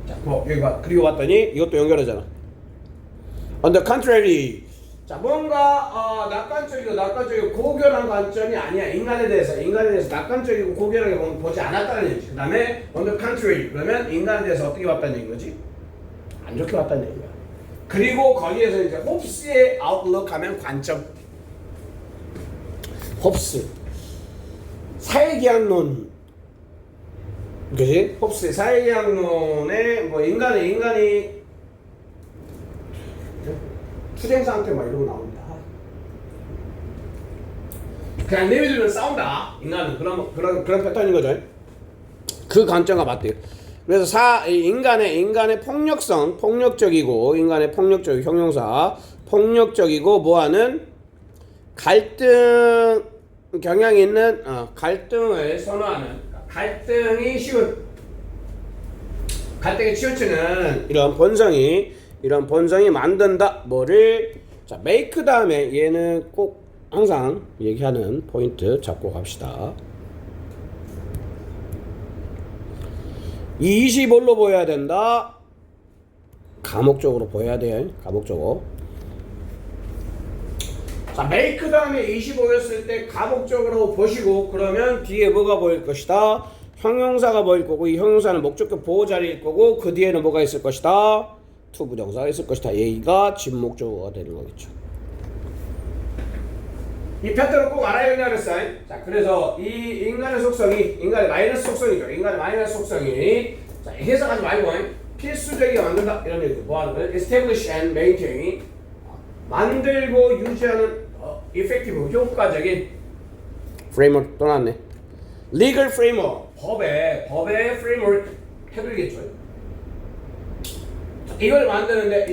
자, 여기 봐. 그리고 봤더니 이것도 연결하잖아. On the contrary. 자, 뭔가 낙관적이고 고결한 관점이 아니야. 인간에 대해서 낙관적이고 고결하게 보지 않았다는 얘기지. 그 다음에 on the contrary. 그러면 인간에 대해서 어떻게 봤다는 얘기인 거지? 안 좋게 봤다는 얘기야. 그리고 거기에서 이제 홉스의 아웃룩 하면 관점. 홉스 사회계약론, 그지? 홉스의 사회계약론에 뭐 인간이 투쟁 상태 막 이런 거 나옵니다. 그냥 내비두면 싸운다. 인간은 그런 패턴인 거죠. 그 관점과 맞대요. 그래서 인간의 폭력적이고 인간의 폭력적인 형용사, 폭력적이고 뭐하는 갈등 경향이 있는 갈등을 선호하는 갈등이 치우치는 이런 본성이 만든다. 뭐를 자 make 다음에 얘는 꼭 항상 얘기하는 포인트 잡고 갑시다. 이 25로 보여야 된다. 감옥적으로 보여야 돼요. 감옥적으로. 자, make 다음에 25였을 때 감옥적으로 보시고 그러면 뒤에 뭐가 보일 것이다. 형용사가 보일 거고 이 형용사는 목적격 보호자리일 거고 그 뒤에는 뭐가 있을 것이다. 투부정사가 있을 것이다. 얘가 진목적어가 되는 거겠죠. 이 패턴을 꼭 알아야 된다 그랬어요. 자, 그래서 이 인간의 마이너스 속성이죠. 인간의 마이너스 속성이 자, 해석하지 말고 필수적이게 만든다 이런 얘기죠. 뭐 하는 거예요? establish and maintain 만들고 유지하는 effective 효과적인 프레임워크 또 나왔네. legal framework 법의 프레임워크 해드리겠죠. 이걸 만드는데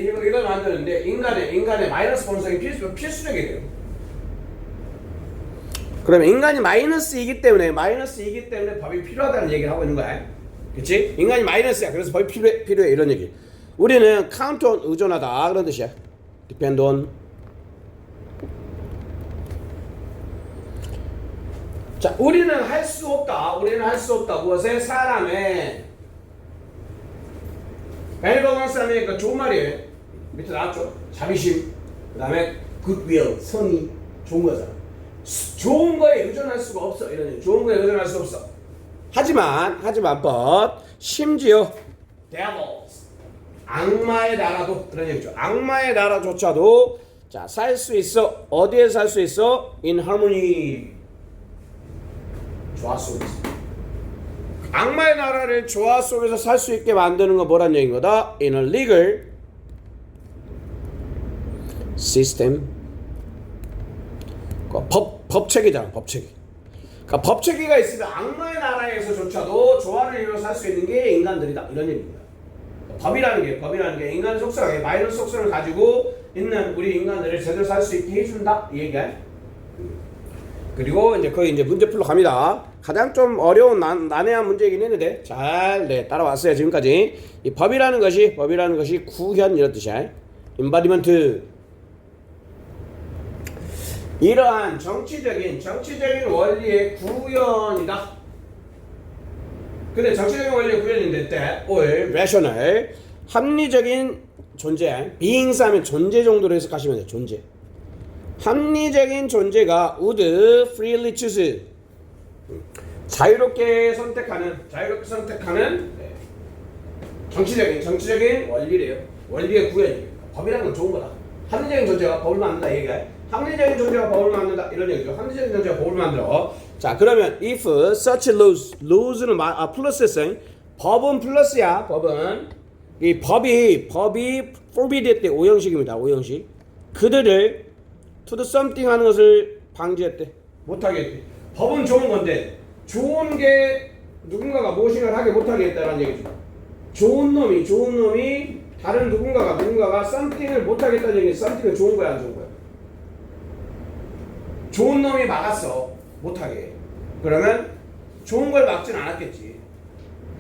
인간의 마이너스 본성이 필수적이 돼요. 그러면 인간이 마이너스이기 때문에 법이 필요하다는 얘기를 하고 있는 거야. 그렇지? 인간이 마이너스야. 그래서 법이 필요해 이런 얘기. 우리는 count on 의존하다 그런 뜻이야. depend on. 자, 우리는 할 수 없다. 무엇에? 사람의 밸런스 하니까 좋은 말이에요. 밑에 나왔죠? 자비심, 그 다음에 굿윌, 선의, 좋은 거잖아. 좋은 거에 의존할 수가 없어. 이런 얘기. 좋은 거에 의존할 수 없어. 하지만 but 심지어 devils 악마의 나라도 그런 얘기죠. 악마의 나라조차도 자, 살 수 있어. 어디에 살 수 있어? In harmony. 조화 속에서. 악마의 나라를 조화 속에서 살 수 있게 만드는 건 뭐란 얘기인 거다? In a legal system. 법체계잖아, 법체계. 그러니까 법체계가 있으면 악마의 나라에서조차도 조화를 이루어 살 수 있는 게 인간들이다. 이런 얘기입니다. 법이라는 게 인간 속성에 마이너스 속성을 가지고 있는 우리 인간들을 제대로 살 수 있게 해준다 이 얘기야. 그리고 이제 거의 이제 문제 풀러 갑니다. 가장 좀 어려운 난해한 문제이긴 했는데 잘 따라왔어요 지금까지. 이 법이라는 것이 구현 이런 뜻이야. 인바디먼트. 이러한 정치적인 원리의 구현이다. 근데 정치적인 원리의 구현인데 that or rational 합리적인 존재, beings 하면 존재 정도로 해석하시면 돼요. 존재. 합리적인 존재가 would freely choose 자유롭게 선택하는 정치적인 원리래요. 원리의 구현이에요. 법이라는 건 좋은 거다. 합리적인 존재가 법을 만든다 얘기야. 합리적인 존재가 법을 만든다 이런 얘기죠. 합리적인 존재가 법을 만들어. 자 그러면 if such laws는 플러스였어요. 법은 플러스야. 법은 이 법이 forbid했대. 오형식입니다. 오형식. 그들을 to do something 하는 것을 방지했대. 못하게 했대. 법은 좋은 건데 좋은 게 누군가가 무엇인가를 하게 못하게 했다는 얘기죠. 좋은 놈이 다른 누군가가 something을 못하겠다는 얘기. something은 좋은 거야 안 좋은 거야? 좋은 놈이 막았어 못하게. 그러면 좋은 걸 막진 않았겠지.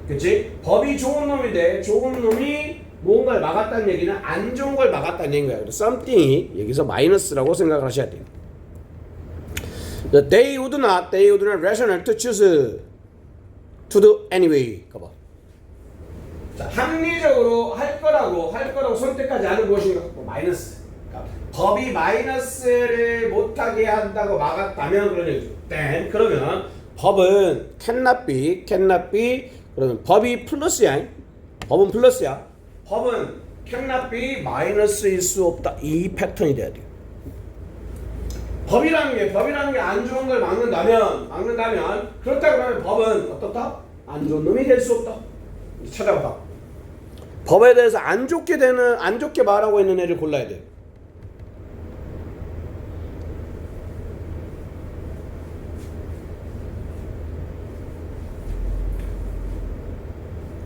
그치? 법이 좋은 놈인데 좋은 nom이 뭔가를 막았다는 얘기는 안 좋은 걸 막았다는 얘기인 거야. 그래서 something이 여기서 마이너스라고 생각을 하셔야 돼요. They would not rational to choose to do anyway. 가봐. 자, 합리적으로 할 거라고 선택하지 않은 무엇인가? 마이너스. 그러니까 법이 마이너스를 못하게 한다고 막았다면 그런 얘기죠. 그러면 법은 cannot be. 그러면 법이 플러스야. 법은 플러스야. 법은 cannot be 마이너스일 수 없다. 이 패턴이 돼야 돼요. 법이라는 게 안 좋은 걸 막는다면 그렇다고 하면 법은 어떻다? 안 좋은 놈이 될 수 없다. 찾아봐. 법에 대해서 안 좋게 말하고 있는 애를 골라야 돼.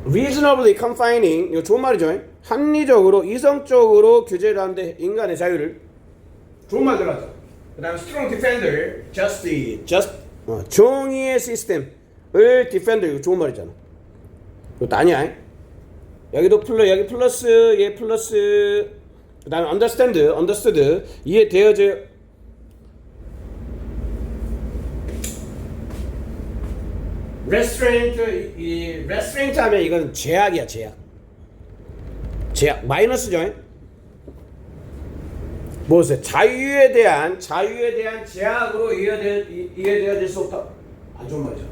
reasonably confining 이거 좋은 말이죠. 합리적으로 이성적으로 규제를 하는데 인간의 자유를 좋은 말 들었죠. 그 다음에 strong defender 정의의 시스템을 defender 이거 좋은 말이잖아. 이것도 아니야. 여기 플러스 얘 플러스 그 다음에 understood 이해되어져. restraint 하면 이건 제약이야. 제약 마이너스죠. 무엇에 자유에 대한 제약으로 이해되어질 수 없다. 안 좋은 말이죠.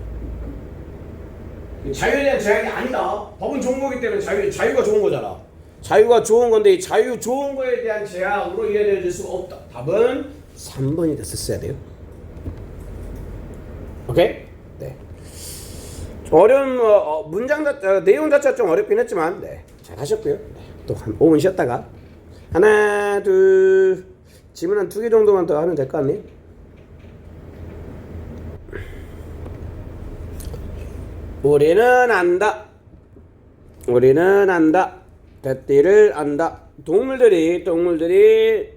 자유에 대한 제약이 아니다. 법은 좋은 거기 때문에 자유가 좋은 거잖아. 자유가 좋은 건데 이 자유 좋은 거에 대한 제약으로 이해되어질 수 없다. 답은 3번이 됐었어야 돼요. 오케이? 네. 어려운 내용 자체가 좀 어렵긴 했지만 잘 하셨고요. 또 한 5분 쉬었다가 하나 둘 질문 한 2개 정도만 더 하면 될 것 같네요. 우리는 안다. 대띠를 안다. 동물들이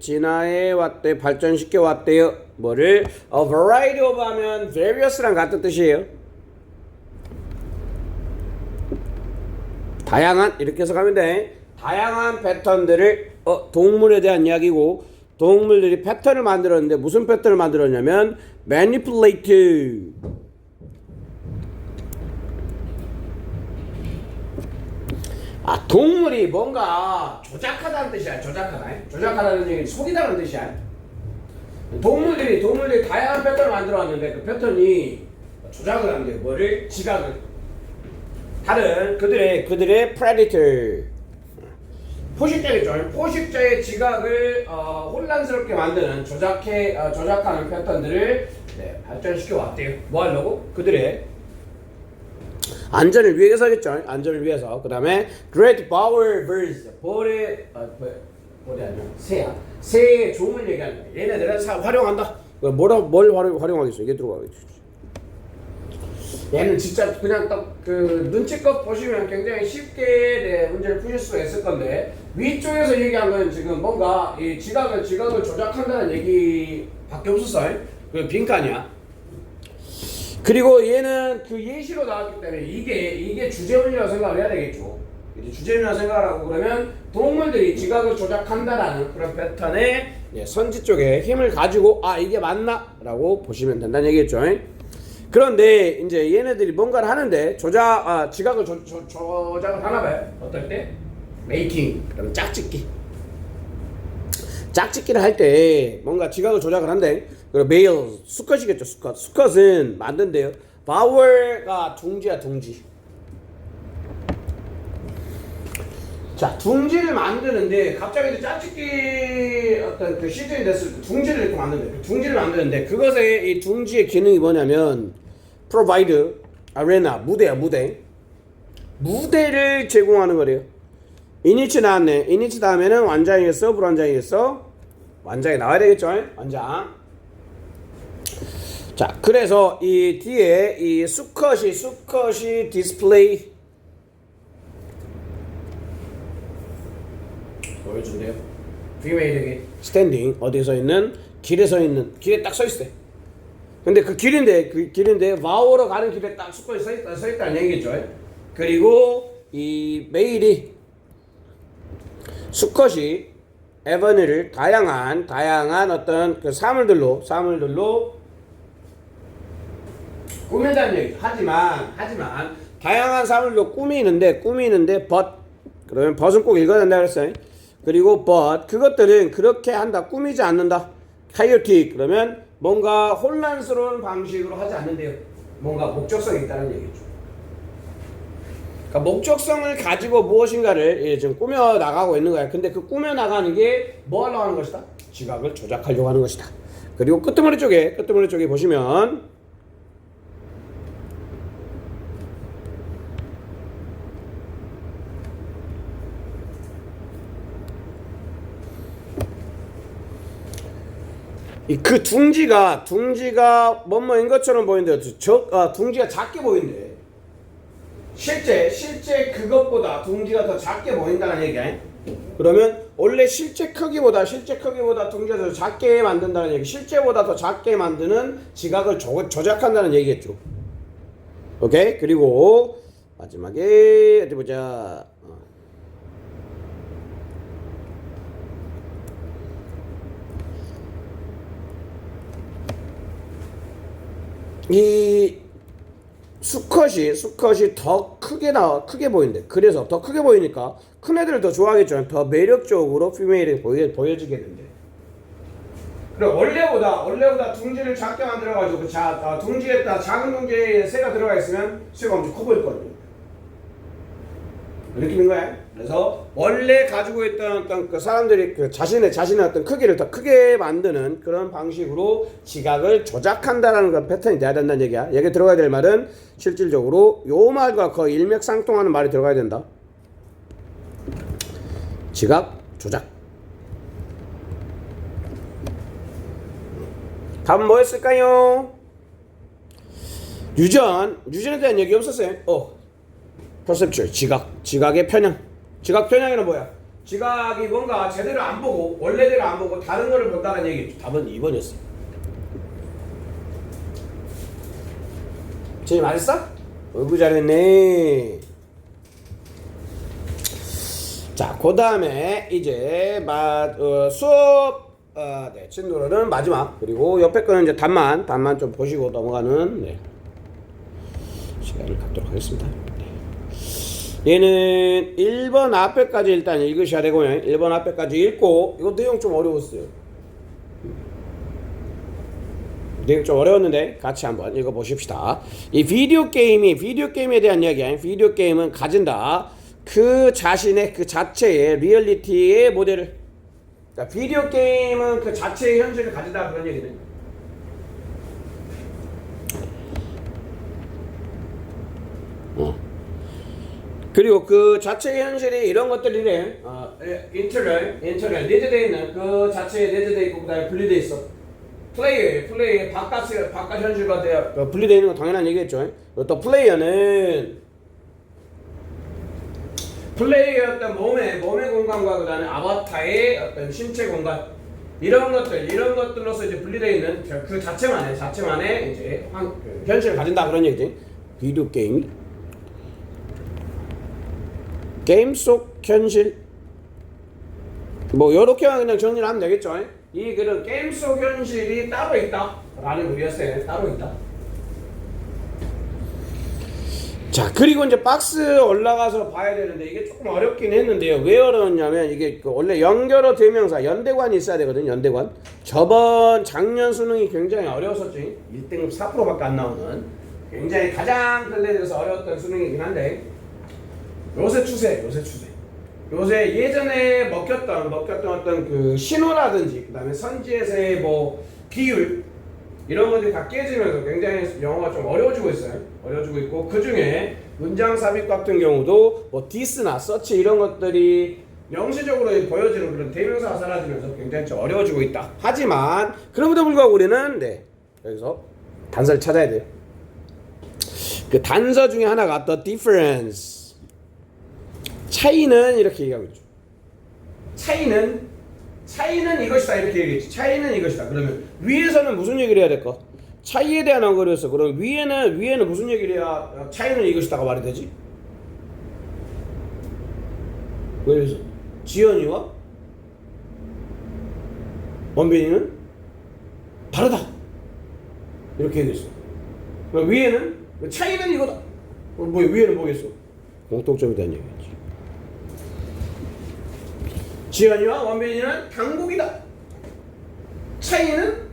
진화해 왔대. 발전시켜 왔대요. 뭐를? A variety of 하면 various랑 같은 뜻이에요. 다양한 이렇게 해석하면 돼. 다양한 패턴들을 동물에 대한 이야기고 동물들이 패턴을 만들었는데 무슨 패턴을 만들었냐면 manipulate. 동물이 뭔가 조작하다는 뜻이야. 조작하다는 얘기는 속이다는 뜻이야. 동물들이 다양한 패턴을 만들어왔는데 그 패턴이 조작을 한대. 뭐를? 지각을. 다른 그들의 predator. 포식자겠죠. 포식자의 지각을 혼란스럽게 만드는 조작하는 패턴들을 발전시켜 왔대요. 뭐 하려고? 그들의 안전을 위해서겠죠. 안전을 위해서. 그 다음에 great power birds. 벌이 아니라 새야. 새의 종을 얘기하는 거야. 얘네들은 활용한다. 뭘 활용하겠어? 이게 들어가겠지. 얘는 진짜 그냥 딱 그 눈치껏 보시면 굉장히 쉽게 네, 문제를 푸실 수가 있을 건데 위쪽에서 얘기한 건 지금 뭔가 이 지각을 조작한다는 얘기밖에 없었어요. 그 빈칸이야. 그리고 얘는 그 예시로 나왔기 때문에 이게 주제문이라고 생각을 해야 되겠죠. 이제 주제문이라고 생각을 하고 그러면 동물들이 지각을 조작한다라는 그런 패턴의 선지 쪽에 힘을 가지고 아 이게 맞나? 라고 보시면 된다는 얘기겠죠. 그런데 이제 얘네들이 뭔가를 하는데 지각을 조작을 하나 봐요. 어떨 때? 메이킹, 그러면 짝짓기를 할 때 뭔가 지각을 조작을 한대. 그리고 메일, 수컷이겠죠. 수컷은 만든대요. 바월가 둥지야, 둥지. 자, 둥지를 만드는데 갑자기 이제 짝짓기 어떤 그 시즌이 됐을 때 둥지를 이렇게 만든대. 둥지를 만드는데 그것의 이 둥지의 기능이 뭐냐면 provide arena, 무대야, 무대를 제공하는 거래요. 이니치 나왔네. 이니치 다음에는 완장이겠어, 불완장이겠어? 완장이 나와야 되겠죠? 완장. 자, 그래서 이 뒤에 이 수컷이 디스플레이 보여준대요. 피메일에게 스탠딩 어디에 서 있는? 길에 딱 서 있어요. 근데 그 길인데 와우로 가는 길에 딱 수컷이 서 있다는 얘기겠죠. 그리고 이 메일이 수컷이 에버니를 다양한 어떤 그 사물들로 꾸민다는 얘기죠. 하지만 다양한 사물로 꾸미는데 그러면 벗은 꼭 읽어야 된다 그랬어요. 그리고 그것들은 그렇게 한다, 꾸미지 않는다. chaotic 그러면 뭔가 혼란스러운 방식으로 하지 않는데요. 뭔가 목적성이 있다는 얘기죠. 그러니까 목적성을 가지고 무엇인가를 지금 꾸며 나가고 있는 거야. 근데 그 꾸며 나가는 게 뭐 하려고 하는 것이다? 지각을 조작하려고 하는 것이다. 그리고 끄트머리 쪽에 보시면 그 둥지가 뭐뭐인 것처럼 보이는데 둥지가 작게 보이는데 실제 그것보다 둥지가 더 작게 보인다는 얘기야. 그러면 원래 실제 크기보다 둥지가 더 작게 만든다는 얘기. 실제보다 더 작게 만드는 지각을 조작한다는 얘기겠죠. 오케이? 그리고 마지막에 어디 보자. 이 수컷이 더 크게 보인대. 그래서 더 크게 보이니까 큰 애들을 더 좋아하겠죠. 더 매력적으로 피메일이 보여지게 된대. 그리고 원래보다 둥지를 작게 만들어가지고 둥지에다 작은 둥지에 새가 들어가 있으면 새가 엄청 커 보일 거거든요. 느끼는 거야. 그래서 원래 가지고 있던 어떤 그 사람들이 그 자신의 어떤 크기를 더 크게 만드는 그런 방식으로 지각을 조작한다라는 건 패턴이 돼야 된다는 얘기야. 여기 들어가야 될 말은 실질적으로 요 말과 거의 일맥상통하는 말이 들어가야 된다. 지각 조작. 답은 뭐였을까요? 유전에 대한 얘기 없었어요. perceptual, 지각의 편향. 지각 편향이는 뭐야? 지각이 뭔가 제대로 안 보고 원래대로 안 보고 다른 거를 본다는 얘기죠. 답은 2번이었어. 제일 말했어? 어이구 잘했네. 자, 그 다음에 이제 수업 진도는 마지막. 그리고 옆에 거는 이제 답만 좀 보시고 넘어가는 시간을 갖도록 하겠습니다. 얘는 1번 앞에까지 일단 읽으셔야 되고요. 1번 앞에까지 읽고 이거 내용 좀 어려웠어요. 내용 좀 어려웠는데 같이 한번 읽어보십시다. 이 비디오 게임에 대한 이야기야. 비디오 게임은 가진다. 그 자신의 그 자체의 리얼리티의 모델을. 그러니까 비디오 게임은 그 자체의 현실을 가진다 그런 얘기는. 그리고 그 자체의 현실이 이런 것들이래. 인터널 리드되어 있는 그 자체에 리드되어 있고 그다음에 분리되어 있어. 플레이 바깥 현실과 분리되어 있는 건 당연한 얘기겠죠. 또 플레이어는 플레이어의 어떤 몸의 공간과 그다음에 아바타의 어떤 신체 공간 이런 것들로서 이제 분리되어 있는 그 자체만의 이제 현실을 가진다 그런 얘기지. 비디오 게임 속 현실 뭐 요렇게만 그냥 정리를 하면 되겠죠. 이 그런 게임 속 현실이 따로 있다라는 의미였어요. 따로 있다. 자, 그리고 이제 박스 올라가서 봐야 되는데 이게 조금 어렵긴 했는데요. 왜 어려웠냐면 이게 원래 연결어 대명사 연대관이 있어야 되거든요. 연대관. 작년 수능이 굉장히 어려웠었죠. 1등급 4%밖에 안 나오는 굉장히 가장 근래에서 어려웠던 수능이긴 한데 요새 추세. 요새 예전에 먹혔던 어떤 그 신호라든지 그다음에 선지에서의 뭐 비율 이런 것들이 다 깨지면서 굉장히 영어가 좀 어려워지고 있어요. 어려워지고 있고 그 중에 문장 삽입 같은 경우도 뭐 디스나 서치 이런 것들이 명시적으로 보여지는 그런 대명사가 사라지면서 굉장히 좀 어려워지고 있다. 하지만 그럼에도 불구하고 우리는 여기서 단서를 찾아야 돼요. 그 단서 중에 하나가 the difference. 차이는 이렇게 얘기하고 있죠. 차이는 이것이다 이렇게 얘기했지. 차이는 이것이다. 그러면 위에서는 무슨 얘기를 해야 될까? 차이에 대한 언급이었어. 그럼 위에는 무슨 얘기를 해야 차이는 이것이다가 말이 되지? 그래서 지연이와 원빈이는 다르다 이렇게 얘기했어. 그럼 위에는 차이는 이거다. 뭐 위에는 뭐겠어? 공통점에 대한 얘기겠지. 지연이와 원빈이는 강국이다. 차이는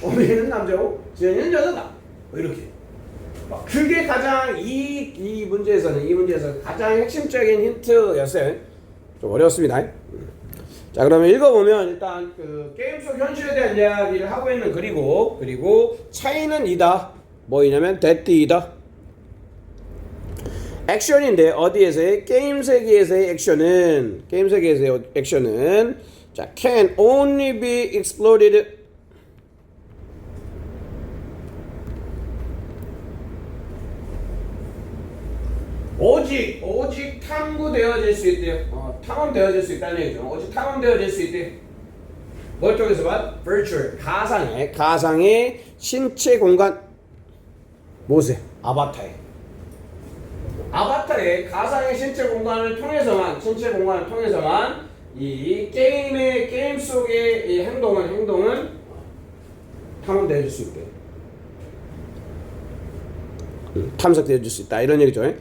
원빈이는 남자고 지연이는 여자다. 뭐 이렇게. 그게 가장 이 문제에서 가장 핵심적인 힌트였어요. 좀 어려웠습니다. 자, 그러면 읽어보면 일단 그 게임 속 현실에 대한 이야기를 하고 있는 그리고 차이는 이다. 뭐이냐면 that이다. 액션인데 어디에서의 게임 세계에서의 액션은 자 can only be exploited 오직 탐구되어질 수 있대요. 탐험되어질 수 있다는 얘기죠. 오직 탐험되어질 수 있대. 뭘 통해서 봐? virtual 가상의 신체 공간 무엇에? 아바타의 가상의 신체 공간을 통해서만 이 게임 속의 이 행동은 탐험되어질 수 있대. 탐색되어질 수 있다 이런 얘기죠.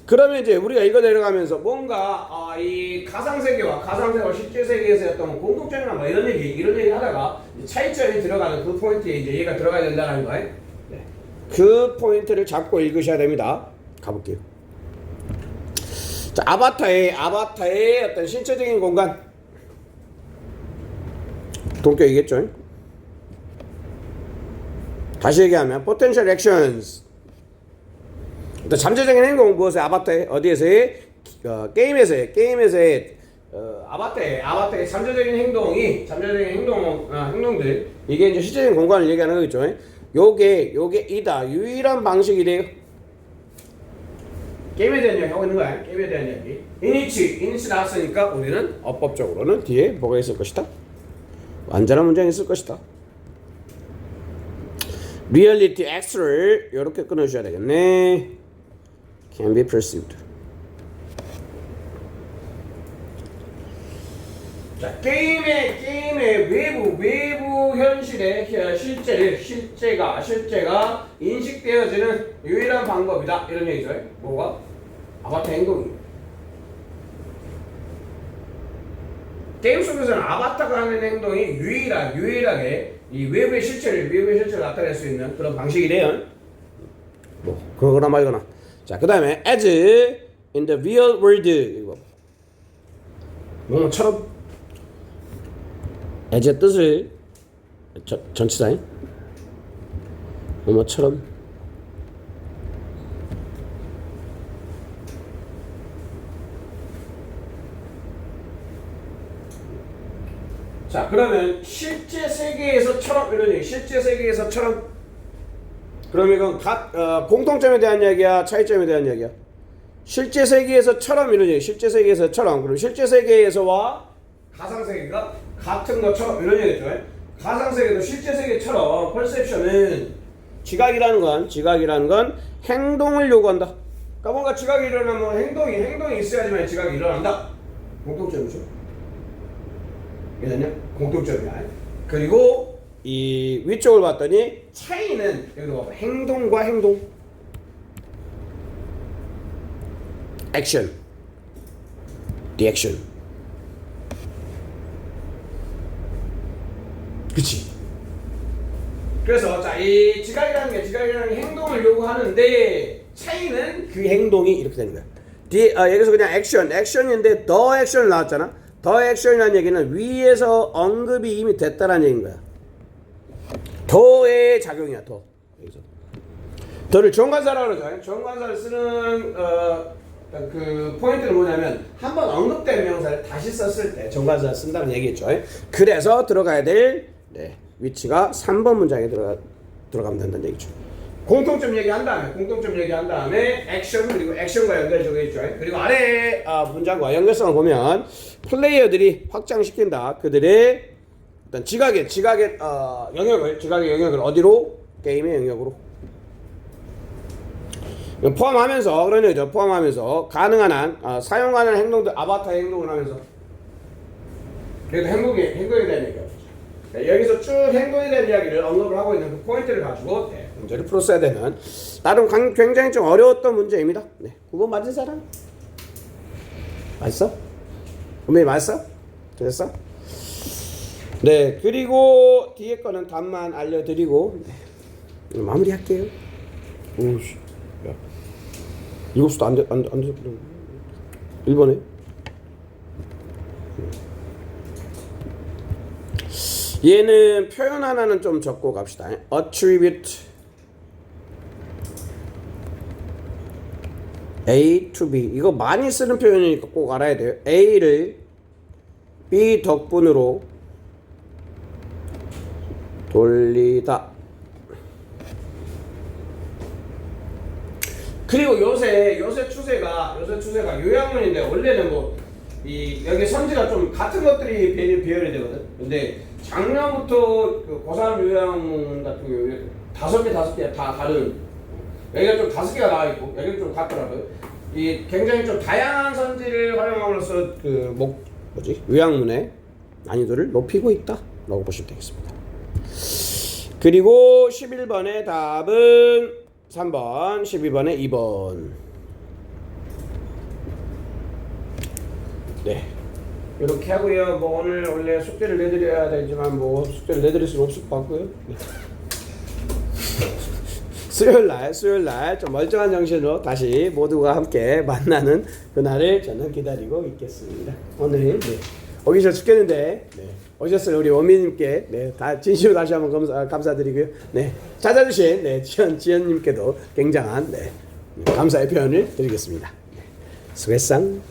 그러면 이제 우리가 이거 내려가면서 뭔가 이 가상세계와 실제 세계에서의 어떤 공통점이나 뭐 이런 얘기 하다가 차이점이 들어가는 그 포인트에 이제 얘가 들어가야 된다는 거예요. 네. 그 포인트를 잡고 읽으셔야 됩니다. 가볼게요. 자, 아바타의 어떤 신체적인 공간 동격이겠죠. 다시 얘기하면 potential actions. 잠재적인 행동 무엇에 아바타의 어디에서의 게임에서의 아바타의 잠재적인 행동들 이게 이제 실제적인 공간을 얘기하는 거겠죠. 요게 이다 유일한 방식이래요. 게임에 대한 이야기 하고 있는 거야. 게임에 대한 이야기. 이니치 나왔으니까 우리는 어법적으로는 뒤에 뭐가 있을 것이다? 완전한 문장이 있을 것이다. 리얼리티 X를 이렇게 끊어주셔야 되겠네. Can be perceived. 자, 게임의 외부 현실의 실제가 인식되어지는 유일한 방법이다. 이런 얘기죠. 뭐가? 아바타 행동이. 게임 속에서는 아바타가 하는 행동이 유일하게 이 외부의 실체를 나타낼 수 있는 그런 방식이래요. 뭐 그거나 말거나. 자, 그 다음에 as in the real world 이거 뭐처럼 as의 뜻을 전치사 뭐처럼 자, 그러면 실제 세계에서처럼 이런 얘기. 실제 세계에서처럼. 그럼 이건 공통점에 대한 이야기야, 차이점에 대한 이야기야? 실제 세계에서처럼 이런 얘기. 실제 세계에서처럼. 그럼 실제 세계에서와 가상 세계가 같은 것처럼 이런 얘기죠. 가상 세계도 실제 세계처럼 퍼셉션은 지각이라는 건 행동을 요구한다. 그러니까 뭔가 지각이 일어나면 행동이 있어야지만 지각이 일어난다. 공통점이죠. 이해됐냐? 공통점이야. 그리고 이 위쪽을 봤더니 차이는 여기도 봐봐. 행동과 행동. 액션. 리액션. 그치? 그래서 자, 이 지각이라는 게 행동을 요구하는데 차이는 그 행동이 이렇게 되는 거야. 여기서 그냥 액션인데 더 액션 나왔잖아. 더 액션이라는 얘기는 위에서 언급이 이미 됐다라는 얘기인 거야. 더의 작용이야. 더. 여기서 더를 정관사라고 그러죠. 정관사를 쓰는 그 포인트는 뭐냐면 한번 언급된 명사를 다시 썼을 때 정관사를 쓴다는 얘기겠죠. 그래서 들어가야 될 위치가 3번 문장에 들어가면 된다는 얘기죠. 공통점 얘기한 다음에 액션 그리고 액션과 연결 적혀있죠. 그리고 아래 문장과 연결성을 보면 플레이어들이 확장시킨다. 그들의 어떤 지각의 영역을 어디로? 게임의 영역으로. 포함하면서 그런 얘기죠. 포함하면서 가능한 한 사용 가능한 행동들 아바타의 행동을 하면서 그래도 행동에 대한 얘기가 여기서 쭉 행동에 대한 이야기를 언급을 하고 있는 그 포인트를 가지고 문제를 풀었어야 되는 나름 굉장히 좀 어려웠던 문제입니다. 9번 맞은 사람? 맞았어? 분명히 맞았어? 됐어? 네, 그리고 뒤에 거는 답만 알려드리고 마무리할게요. 오씨, 야, 읽었어도 안 돼. 1번에 얘는 표현 하나는 좀 적고 갑시다. attribute A to B. 이거 많이 쓰는 표현이니까 꼭 알아야 돼요. A를 B 덕분으로 돌리다. 그리고 요새 추세가 요약문인데 원래는 여기 선지가 좀 같은 것들이 배열이 되거든. 근데 작년부터 그 고3 요양문 같은 경우에 5개 다 다른, 여기가 좀 5개가 나와 있고 여기는 좀 같더라고요. 이 굉장히 좀 다양한 선지를 활용함으로써 요양문의 난이도를 높이고 있다라고 보시면 되겠습니다. 그리고 11번의 답은 3번, 12번에 2번. 네, 이렇게 하고요. 오늘 원래 숙제를 내드려야 되지만 숙제를 내드릴 수는 없을 것 같고요. 네. 수요일날 좀 멀쩡한 정신으로 다시 모두가 함께 만나는 그날을 저는 기다리고 있겠습니다. 오늘 오기 죽겠는데 오셨어요. 우리 원민님께 다 진심으로 다시 한번 감사드리고요. 찾아주신 지연님께도 굉장한 감사의 표현을 드리겠습니다. 수고했상.